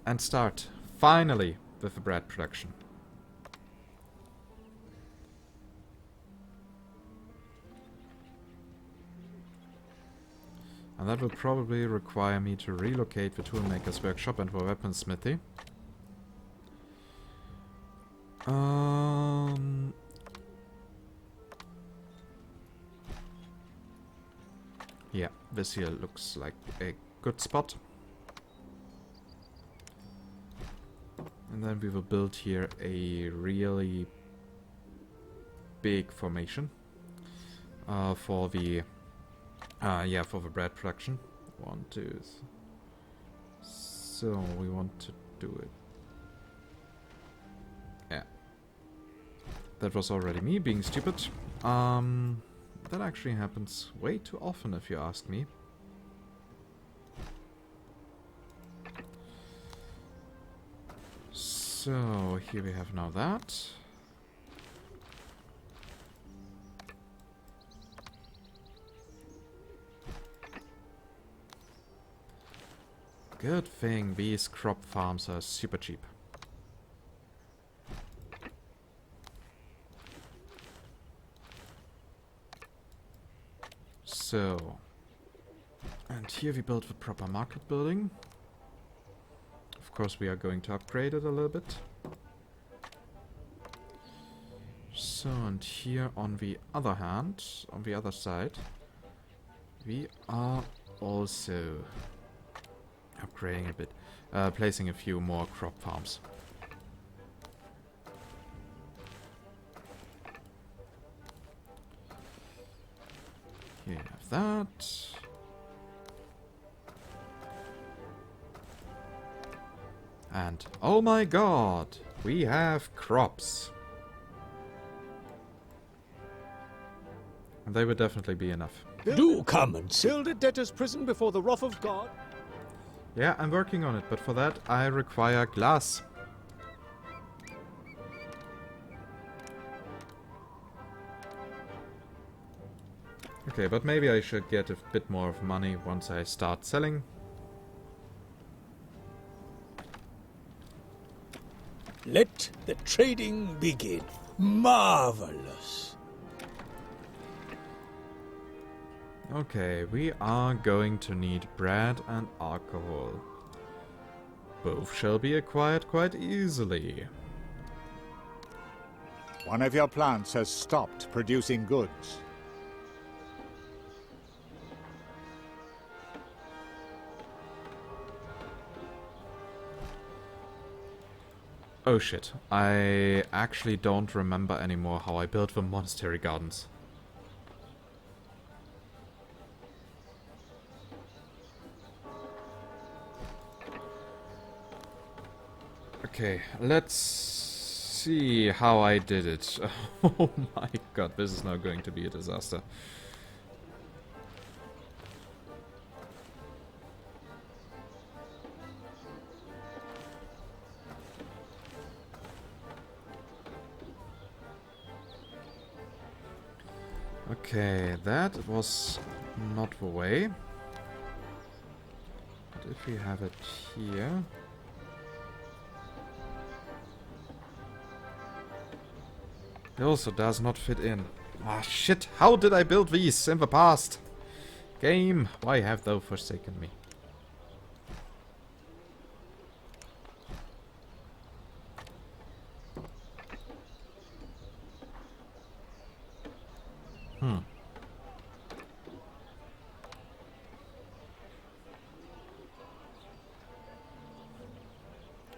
And start, finally, with the bread production. And that will probably require me to relocate the toolmaker's workshop and the weaponsmithy. Yeah, this here looks like a good spot. And then we will build here a really big formation for the bread production. 1, 2. So we want to do it. Yeah. That was already me being stupid. That actually happens way too often, if you ask me. So here we have now that. Good thing these crop farms are super cheap. So, and here we build the proper market building. Of course we are going to upgrade it a little bit. So, and here on the other hand, on the other side, we are also upgrading a bit, placing a few more crop farms. Here you have that. And, oh my god, we have crops. And they would definitely be enough. Do come and build a debtor's prison before the wrath of God. Yeah, I'm working on it, but for that I require glass. Okay, but maybe I should get a bit more of money once I start selling. Let the trading begin. Marvelous. Okay, we are going to need bread and alcohol. Both shall be acquired quite easily. One of your plants has stopped producing goods. Oh shit, I actually don't remember anymore how I built the monastery gardens. Okay, let's see how I did it. Oh my god, this is now going to be a disaster. Okay, that was not the way. But if we have it here... It also does not fit in. Ah, shit! How did I build these in the past? Game, why have thou forsaken me?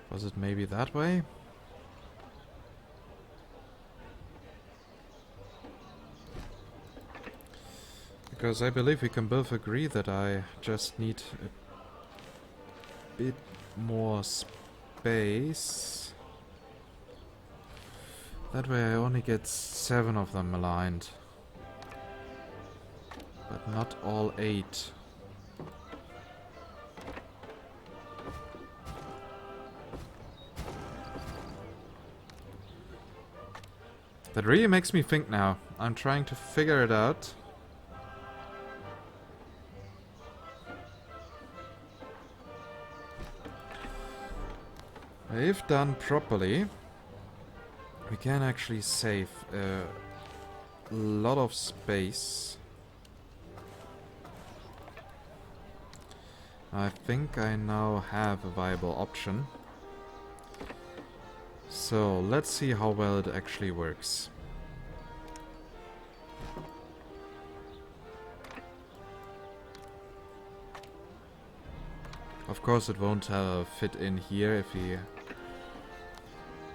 Was it maybe that way? Because I believe we can both agree that I just need a bit more space. That way I only get 7 of them aligned. But not all 8. That really makes me think now. I'm trying to figure it out. If done properly, we can actually save a lot of space. I think I now have a viable option. So let's see how well it actually works. Of course it won't fit in here if we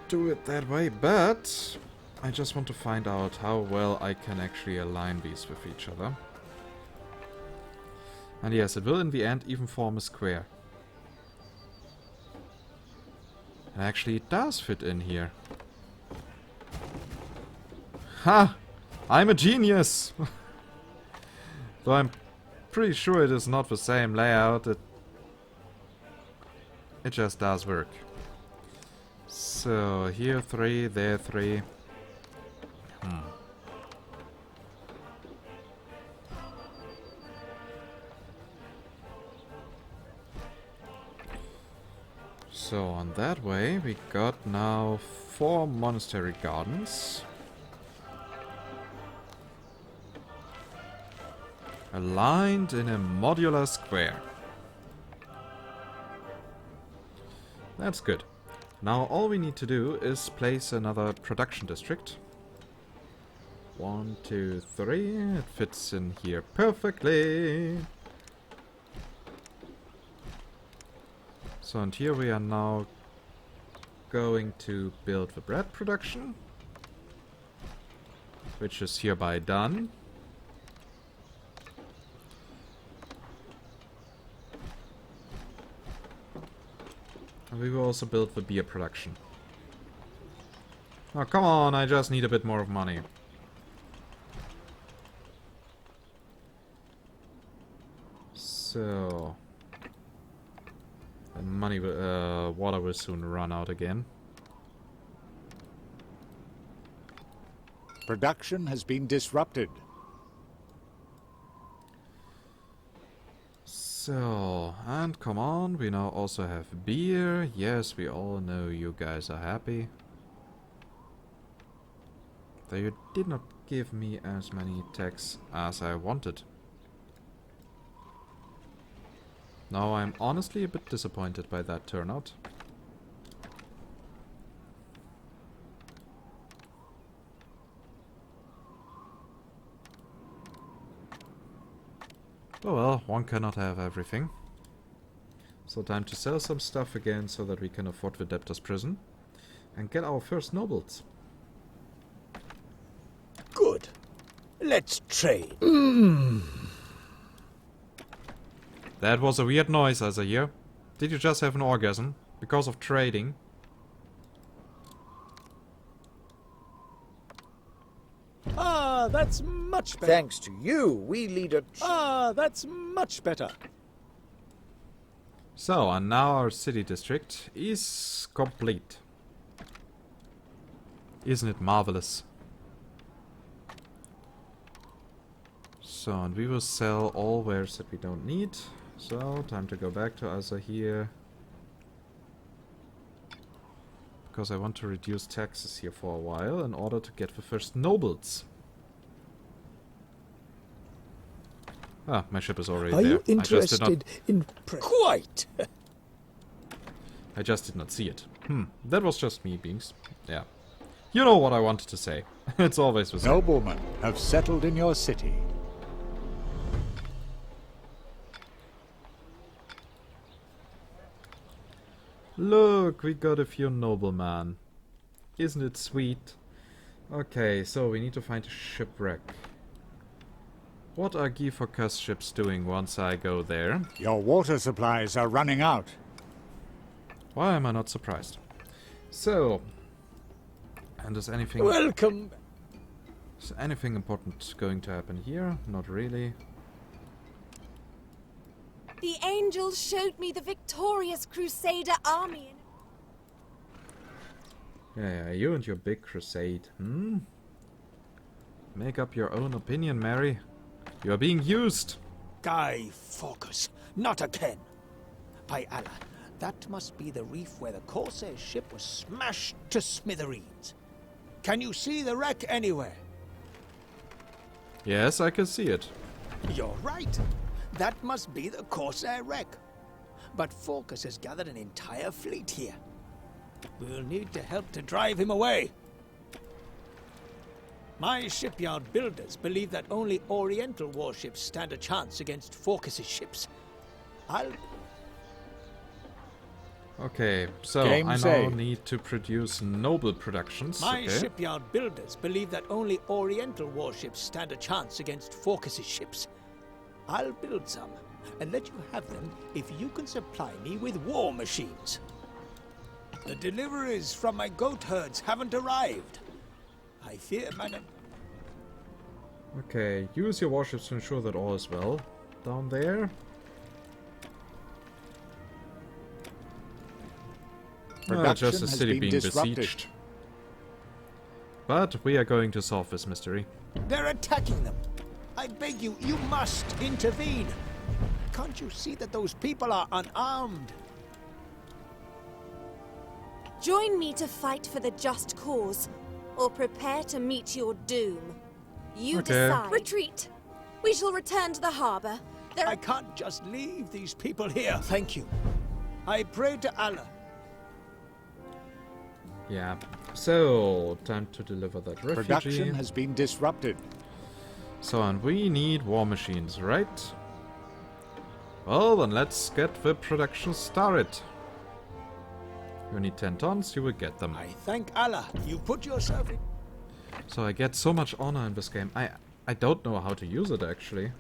do it that way, but I just want to find out how well I can actually align these with each other. And yes, it will in the end even form a square. And actually it does fit in here. Ha! I'm a genius! Though I'm pretty sure it is not the same layout, it just does work. So, here 3, there 3. So, on that way, we got now 4 monastery gardens. Aligned in a modular square. That's good. Now all we need to do is place another production district. 1, 2, 3. It fits in here perfectly. So, and here we are now going to build the bread production, which is hereby done. And we will also build the beer production. Oh, come on, I just need a bit more of money. So... the money, water will soon run out again. Production has been disrupted. So, and come on, we now also have beer. Yes, we all know you guys are happy. Though you did not give me as many tax as I wanted. Now I'm honestly a bit disappointed by that turnout. Oh well, one cannot have everything. So time to sell some stuff again so that we can afford the debtor's prison. And get our first nobles. Good. Let's trade. That was a weird noise, as I hear. Did you just have an orgasm? Because of trading? Ah, that's much better. Thanks to you, we lead a... Ah, that's much better. So, and now our city district is complete. Isn't it marvelous? So, and we will sell all wares that we don't need. So, time to go back to Asa here. Because I want to reduce taxes here for a while in order to get the first nobles. Ah, my ship is already Are there. you interested in... Quite! I just did not see it. That was just me being... yeah. You know what I wanted to say. It's always the same. Noblemen have settled in your city. Look, we got a few noblemen. Isn't it sweet? Okay, so we need to find a shipwreck. What are Giforkas ships doing once I go there? Your water supplies are running out. Why am I not surprised? So, and is anything... Welcome. Is anything important going to happen here? Not really. The angels showed me the victorious Crusader army. Yeah, you and your big crusade, Make up your own opinion, Mary. You are being used. Guy Fawkes, not again. By Allah, That must be the reef where the Corsair ship was smashed to smithereens. Can you see the wreck anywhere? Yes, I can see it. You're right. That must be the Corsair wreck. But Phorcus has gathered an entire fleet here. We'll need to help to drive him away. My shipyard builders believe that only Oriental warships stand a chance against Phorcus's ships. Okay, so Game I now saved. need to produce noble productions. My Okay. shipyard builders believe that only Oriental warships stand a chance against Phorcus's ships. I'll build some, and let you have them if you can supply me with war machines. The deliveries from my goat herds haven't arrived. I fear, madam. Okay, use your warships to ensure that all is well down there. Production Just a has city been being disrupted. besieged. But we are going to solve this mystery. They're attacking them. I beg you, you must intervene. Can't you see that those people are unarmed? Join me to fight for the just cause, or prepare to meet your doom. You Okay. decide. Retreat! We shall return to the harbor. I can't just leave these people here. Thank you. I pray to Allah. Yeah. So, time to deliver that refugee. Production has been disrupted. So, and we need war machines, right? Well, then let's get the production started. You need 10 tons, you will get them. I thank Allah. You put yourself in. So I get so much honor in this game. I don't know how to use it, actually.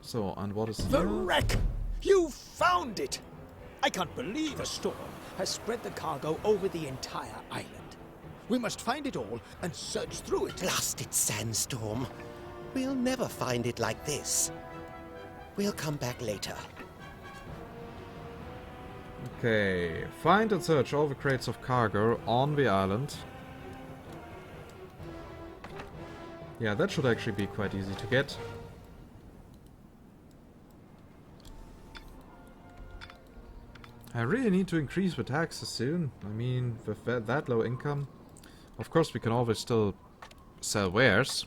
So, and what is The here? wreck! You found it! I can't believe a storm has spread the cargo over the entire island. We must find it all and search through it. Blasted sandstorm. We'll never find it like this. We'll come back later. Okay, find and search all the crates of cargo on the island. Yeah, that should actually be quite easy to get. I really need to increase the taxes soon. I mean, with that low income. Of course, we can always still sell wares.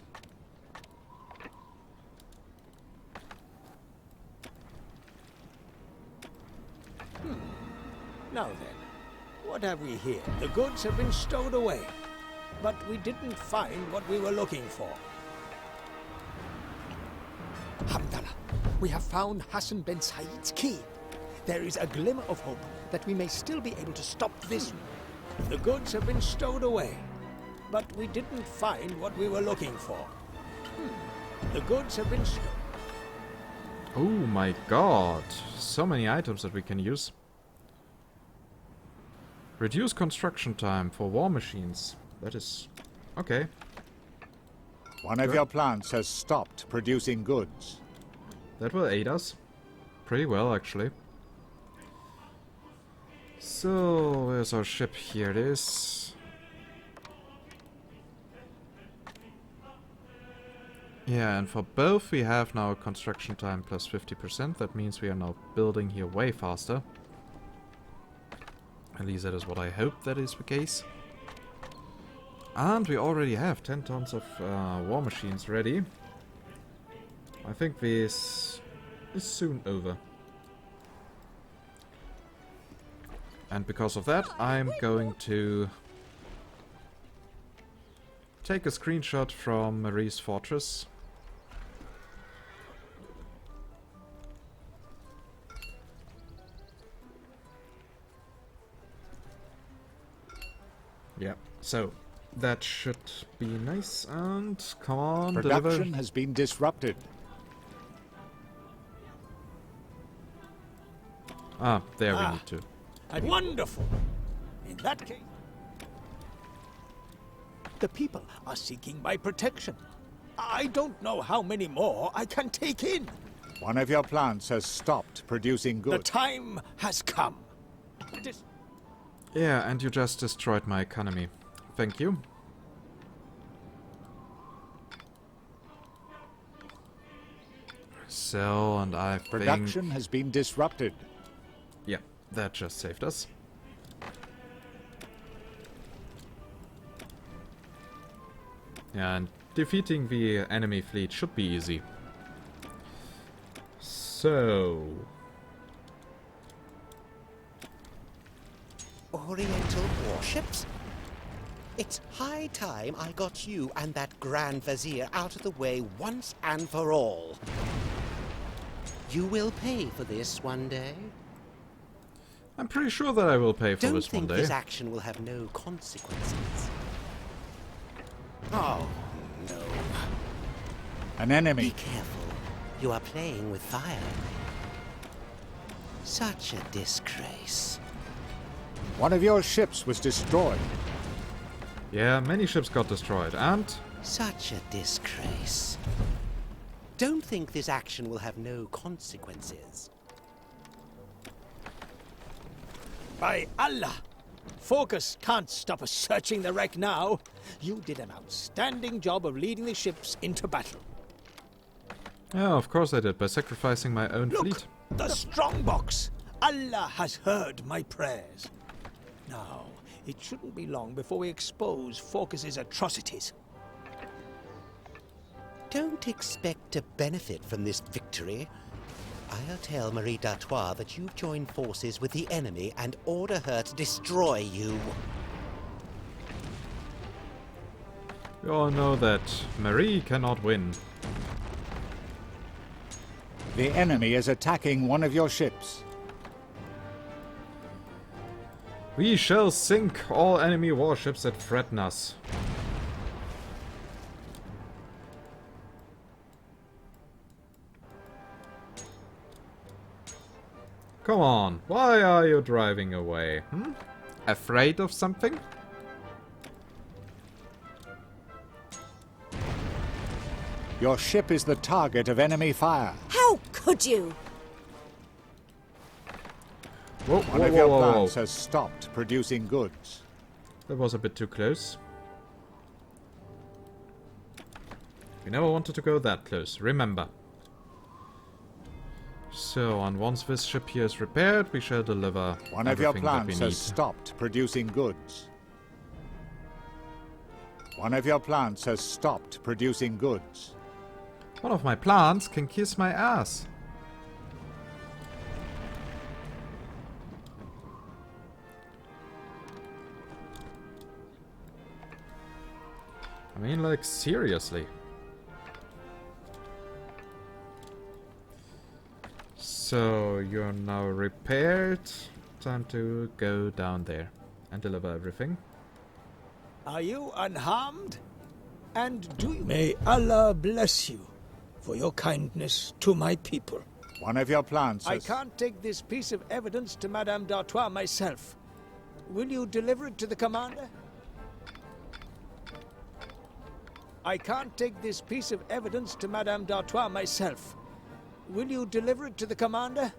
Now then, what have we here? The goods have been stowed away, but we didn't find what we were looking for. Hamdallah, we have found Hassan Ben Said's key. There is a glimmer of hope that we may still be able to stop this. The goods have been stowed away, but we didn't find what we were looking for. The goods have been stowed. Oh my god, so many items that we can use. Reduce construction time for war machines. That is... okay. One of your plants has stopped producing goods. That will aid us. Pretty well, actually. So, where's our ship? Here it is. Yeah, and for both we have now construction time plus 50%. That means we are now building here way faster. At least that is what I hope that is the case. And we already have 10 tons of war machines ready. I think this is soon over. And because of that, I'm going to take a screenshot from Marie's fortress. Yeah, so that should be nice, and come on, Production deliver. has been disrupted. Ah, there we need to. Wonderful! In that case, the people are seeking my protection. I don't know how many more I can take in. One of your plants has stopped producing The goods. time has come. Yeah, and you just destroyed my economy. Thank you. So, and I think... Production has been disrupted. Yeah, that just saved us. Yeah, and defeating the enemy fleet should be easy. So... Oriental warships? It's high time I got you and that Grand Vizier out of the way once and for all. You will pay for this one day. I'm pretty sure that I will pay for Don't this one think day. this action will have no consequences. Oh, no. An Be enemy. careful. You are playing with fire. Such a disgrace. One of your ships was destroyed. Yeah, many ships got destroyed, and... Such a disgrace. Don't think this action will have no consequences. By Allah! Focus can't stop us searching the wreck now. You did an outstanding job of leading the ships into battle. Yeah, of course I did, by sacrificing my own Look, fleet. the strongbox! Allah has heard my prayers. Now, it shouldn't be long before we expose Focus's atrocities. Don't expect to benefit from this victory. I'll tell Marie d'Artois that you've joined forces with the enemy and order her to destroy you. We all know that Marie cannot win. The enemy is attacking one of your ships. We shall sink all enemy warships that threaten us. Come on, why are you driving away? Afraid of something? Your ship is the target of enemy fire. How could you? Whoa, One of your plants has stopped producing goods. That was a bit too close. We never wanted to go that close, remember. So, and once this ship here is repaired, we shall deliver One of your everything that we plants need. has stopped producing goods. One of your plants has stopped producing goods. One of my plants can kiss my ass. I mean, like, seriously. So, you're now repaired. Time to go down there and deliver everything. Are you unharmed? And do you... May Allah bless you for your kindness to my people. One of your plants I has... can't take this piece of evidence to Madame d'Artois myself. Will you deliver it to the commander? I can't take this piece of evidence to Madame d'Artois myself. Will you deliver it to the commander?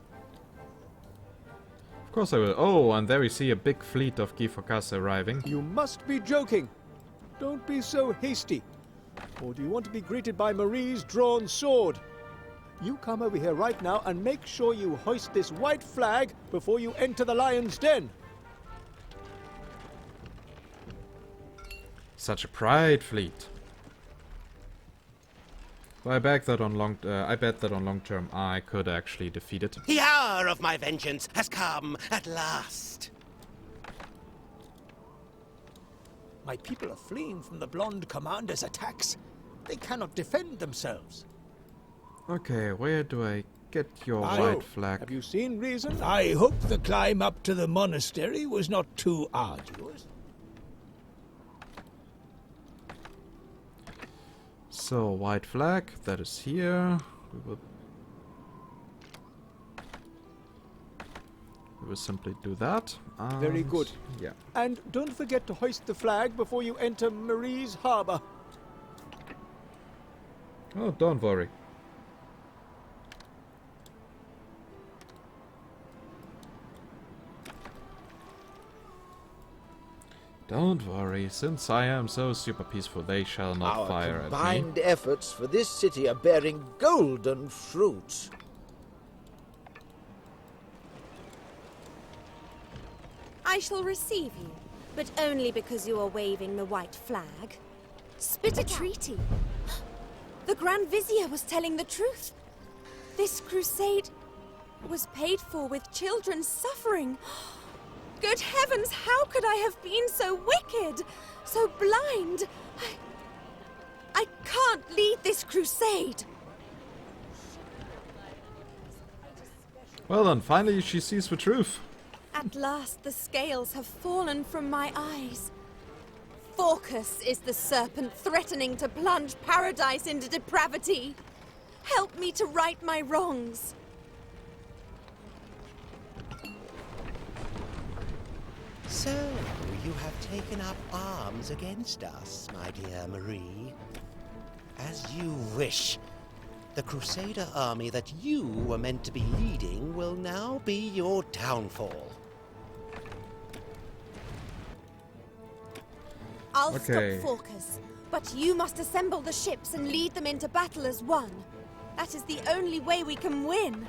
Of course I will. Oh, and there we see a big fleet of Gifokas arriving. You must be joking. Don't be so hasty. Or do you want to be greeted by Marie's drawn sword? You come over here right now and make sure you hoist this white flag before you enter the lion's den. Such a pride fleet. Well, I bet that on long term I could actually defeat it. The hour of my vengeance has come at last. My people are fleeing from the blonde commander's attacks. They cannot defend themselves. Okay, where do I get your I white hope- flag? Have you seen reason? I hope the climb up to the monastery was not too arduous. So, white flag, that is here. We will simply do that. Very and- good. Yeah. And don't forget to hoist the flag before you enter Marie's harbor. Oh, don't worry. Don't worry, since I am so super peaceful, they shall not Our fire at me. combined efforts for this city are bearing golden fruit. I shall receive you, but only because you are waving the white flag. Spit a treaty. The Grand Vizier was telling the truth. This crusade was paid for with children suffering. Good heavens, how could I have been so wicked, so blind? I can't lead this crusade. Well then, finally she sees the truth. At last the scales have fallen from my eyes. Focus is the serpent threatening to plunge paradise into depravity. Help me to right my wrongs. So, you have taken up arms against us, my dear Marie. As you wish. The Crusader army that you were meant to be leading will now be your downfall. I'll Okay. stop Focus, but you must assemble the ships and lead them into battle as one. That is the only way we can win.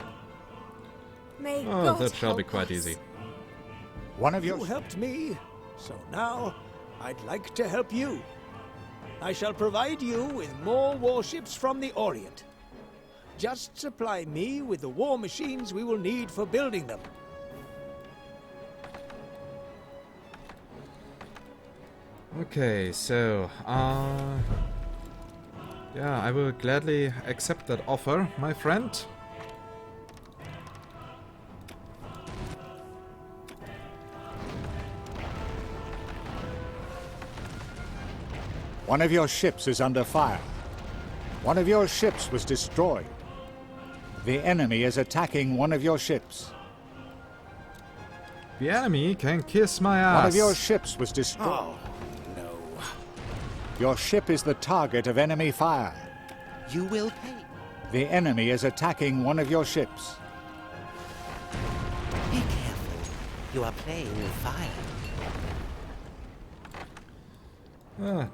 May Oh, God that shall be help quite us. easy. One of your You helped me, so now I'd like to help you. I shall provide you with more warships from the Orient. Just supply me with the war machines we will need for building them. Okay, so, yeah, I will gladly accept that offer, my friend. One of your ships is under fire. One of your ships was destroyed. The enemy is attacking one of your ships. The enemy can kiss my ass. One of your ships was destroyed. Oh, no. Your ship is the target of enemy fire. You will pay. The enemy is attacking one of your ships. Be careful. You are playing with fire.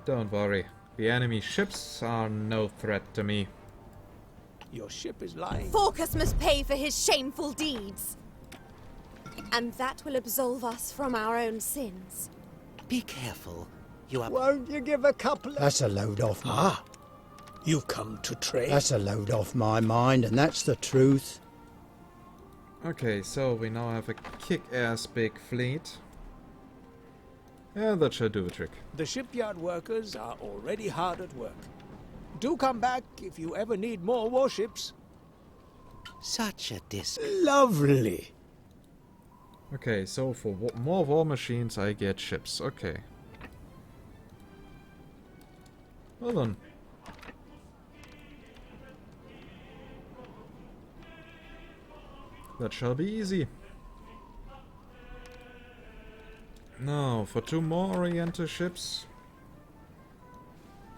Don't worry. The enemy ships are no threat to me. Your ship is lying. Focus must pay for his shameful deeds. And that will absolve us from our own sins. Be careful. You are... Won't you give a couple of... That's a load off my... You've come to trade. That's a load off my mind, and that's the truth. Okay, so we now have a kick-ass big fleet. Yeah, that should do the trick. The shipyard workers are already hard at work. Do come back if you ever need more warships. Such a Lovely. Okay, so for more war machines I get ships. Okay. Well then. That shall be easy. Now, for 2 more Oriental ships.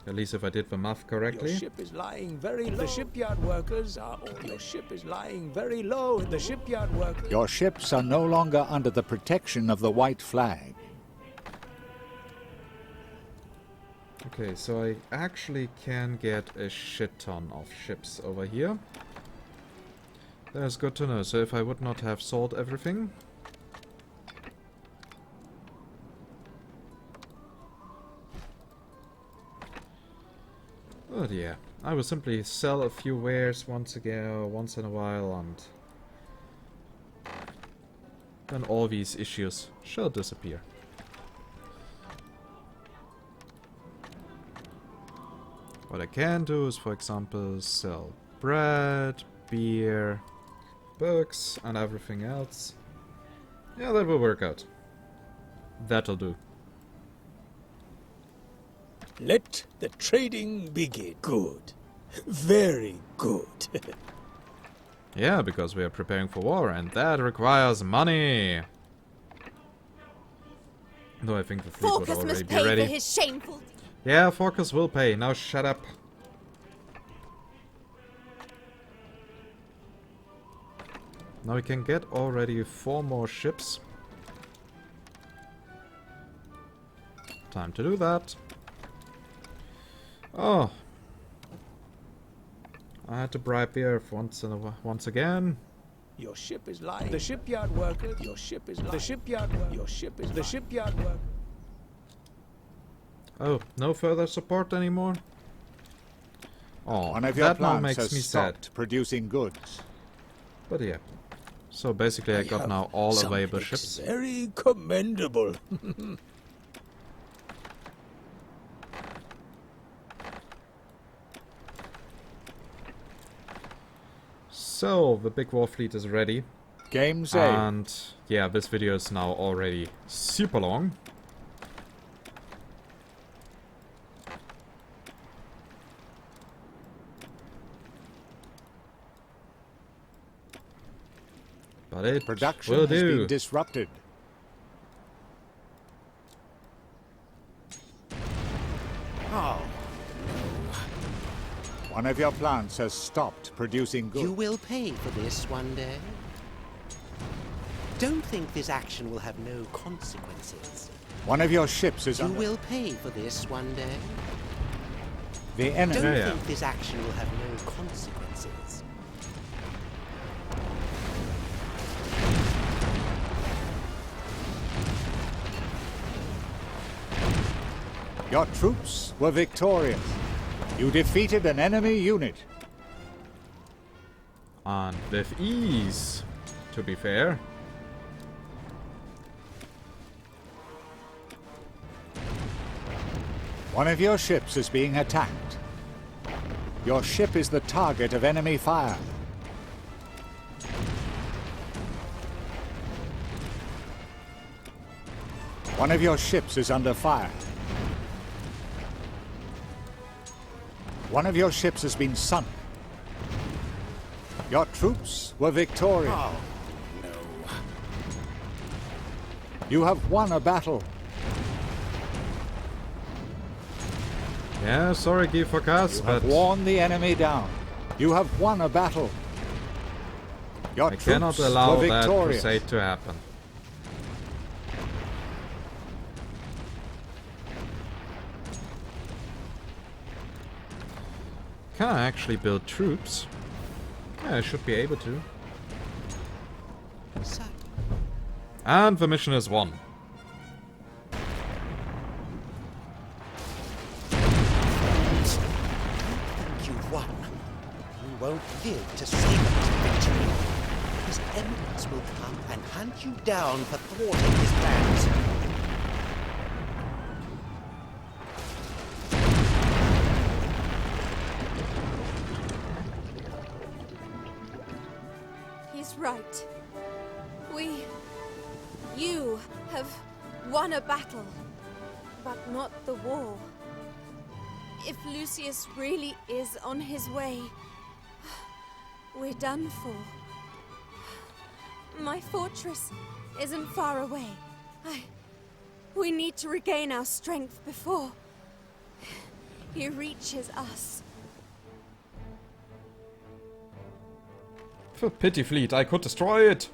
At least if I did the math correctly. Your ship is lying very low. The shipyard workers are all... Your ship is lying very low. The shipyard workers... Your ships are no longer under the protection of the white flag. Okay, so I actually can get a shit ton of ships over here. That's good to know. So if I would not have sold everything... Oh dear. I will simply sell a few wares once in a while, and then all these issues shall disappear. What I can do is, for example, sell bread, beer, books, and everything else. Yeah, that will work out. That'll do. Let the trading begin. Good. Very good. Yeah, because we are preparing for war, and that requires money. Though I think the fleet would Focus already must be pay ready. for his shameful... Yeah, Focus will pay. Now shut up. Now we can get already 4 more ships. time to do that. Oh. I had to bribe the earth once again. Your ship is lying. The shipyard worker. Your ship is lying. The shipyard worker. Your ship is the shipyard worker. Oh, no further support anymore? Oh, One of your that now plants makes has me sad. stopped producing goods. But yeah. So basically I got now all Some available picks ships. Very commendable. So, the big war fleet is ready. Game save. And yeah, this video is now already super long. But it Production will has do. been disrupted. Oh, One of your plants has stopped producing goods. you will pay for this one day. Don't think this action will have no consequences. One of your ships is You under... will pay for this one day. The enemy... Don't Yeah. think this action will have no consequences. Your troops were victorious. You defeated an enemy unit. And with ease, to be fair. One of your ships is being attacked. Your ship is the target of enemy fire. One of your ships is under fire. One of your ships has been sunk. Your troops were victorious. Oh, You have won a battle. Yeah, sorry Guy Focus, You but have worn the enemy down. You have won a battle. Your I troops cannot allow were that victorious. crusade to happen. Can I actually build troops? Yeah, I should be able to. so And the mission is won. you've won. You won't live to see that victory. His enemies will come and hunt you down for thwarting his plans. He's right. You have won a battle, but not the war. If Lucius really is on his way, we're done for. My fortress isn't far away. We need to regain our strength before he reaches us. For pity, fleet, I could destroy it.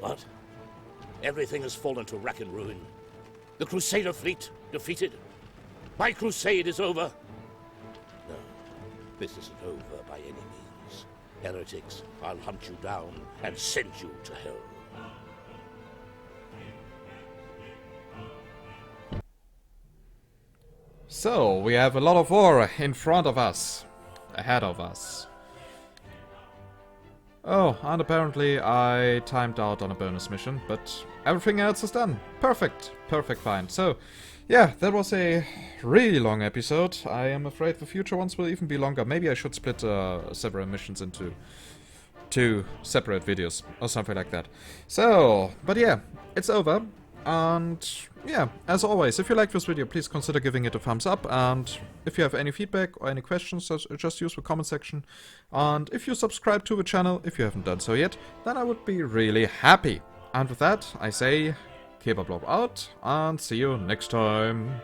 What? Everything has fallen to rack and ruin. The Crusader fleet defeated. My crusade is over. No, this isn't over by any means. Heretics, I'll hunt you down and send you to hell. So, we have a lot of war in front of us. Ahead of us. Oh, and apparently I timed out on a bonus mission, but everything else is done. Perfect. Perfect fine. So, yeah, that was a really long episode. I am afraid the future ones will even be longer. Maybe I should split several missions into 2 separate videos or something like that. So, but yeah, it's over. And yeah, as always, if you like this video, please consider giving it a thumbs up. And if you have any feedback or any questions, just use the comment section. And if you subscribe to the channel, if you haven't done so yet, then I would be really happy. And with that, I say, Kebablord out, and see you next time.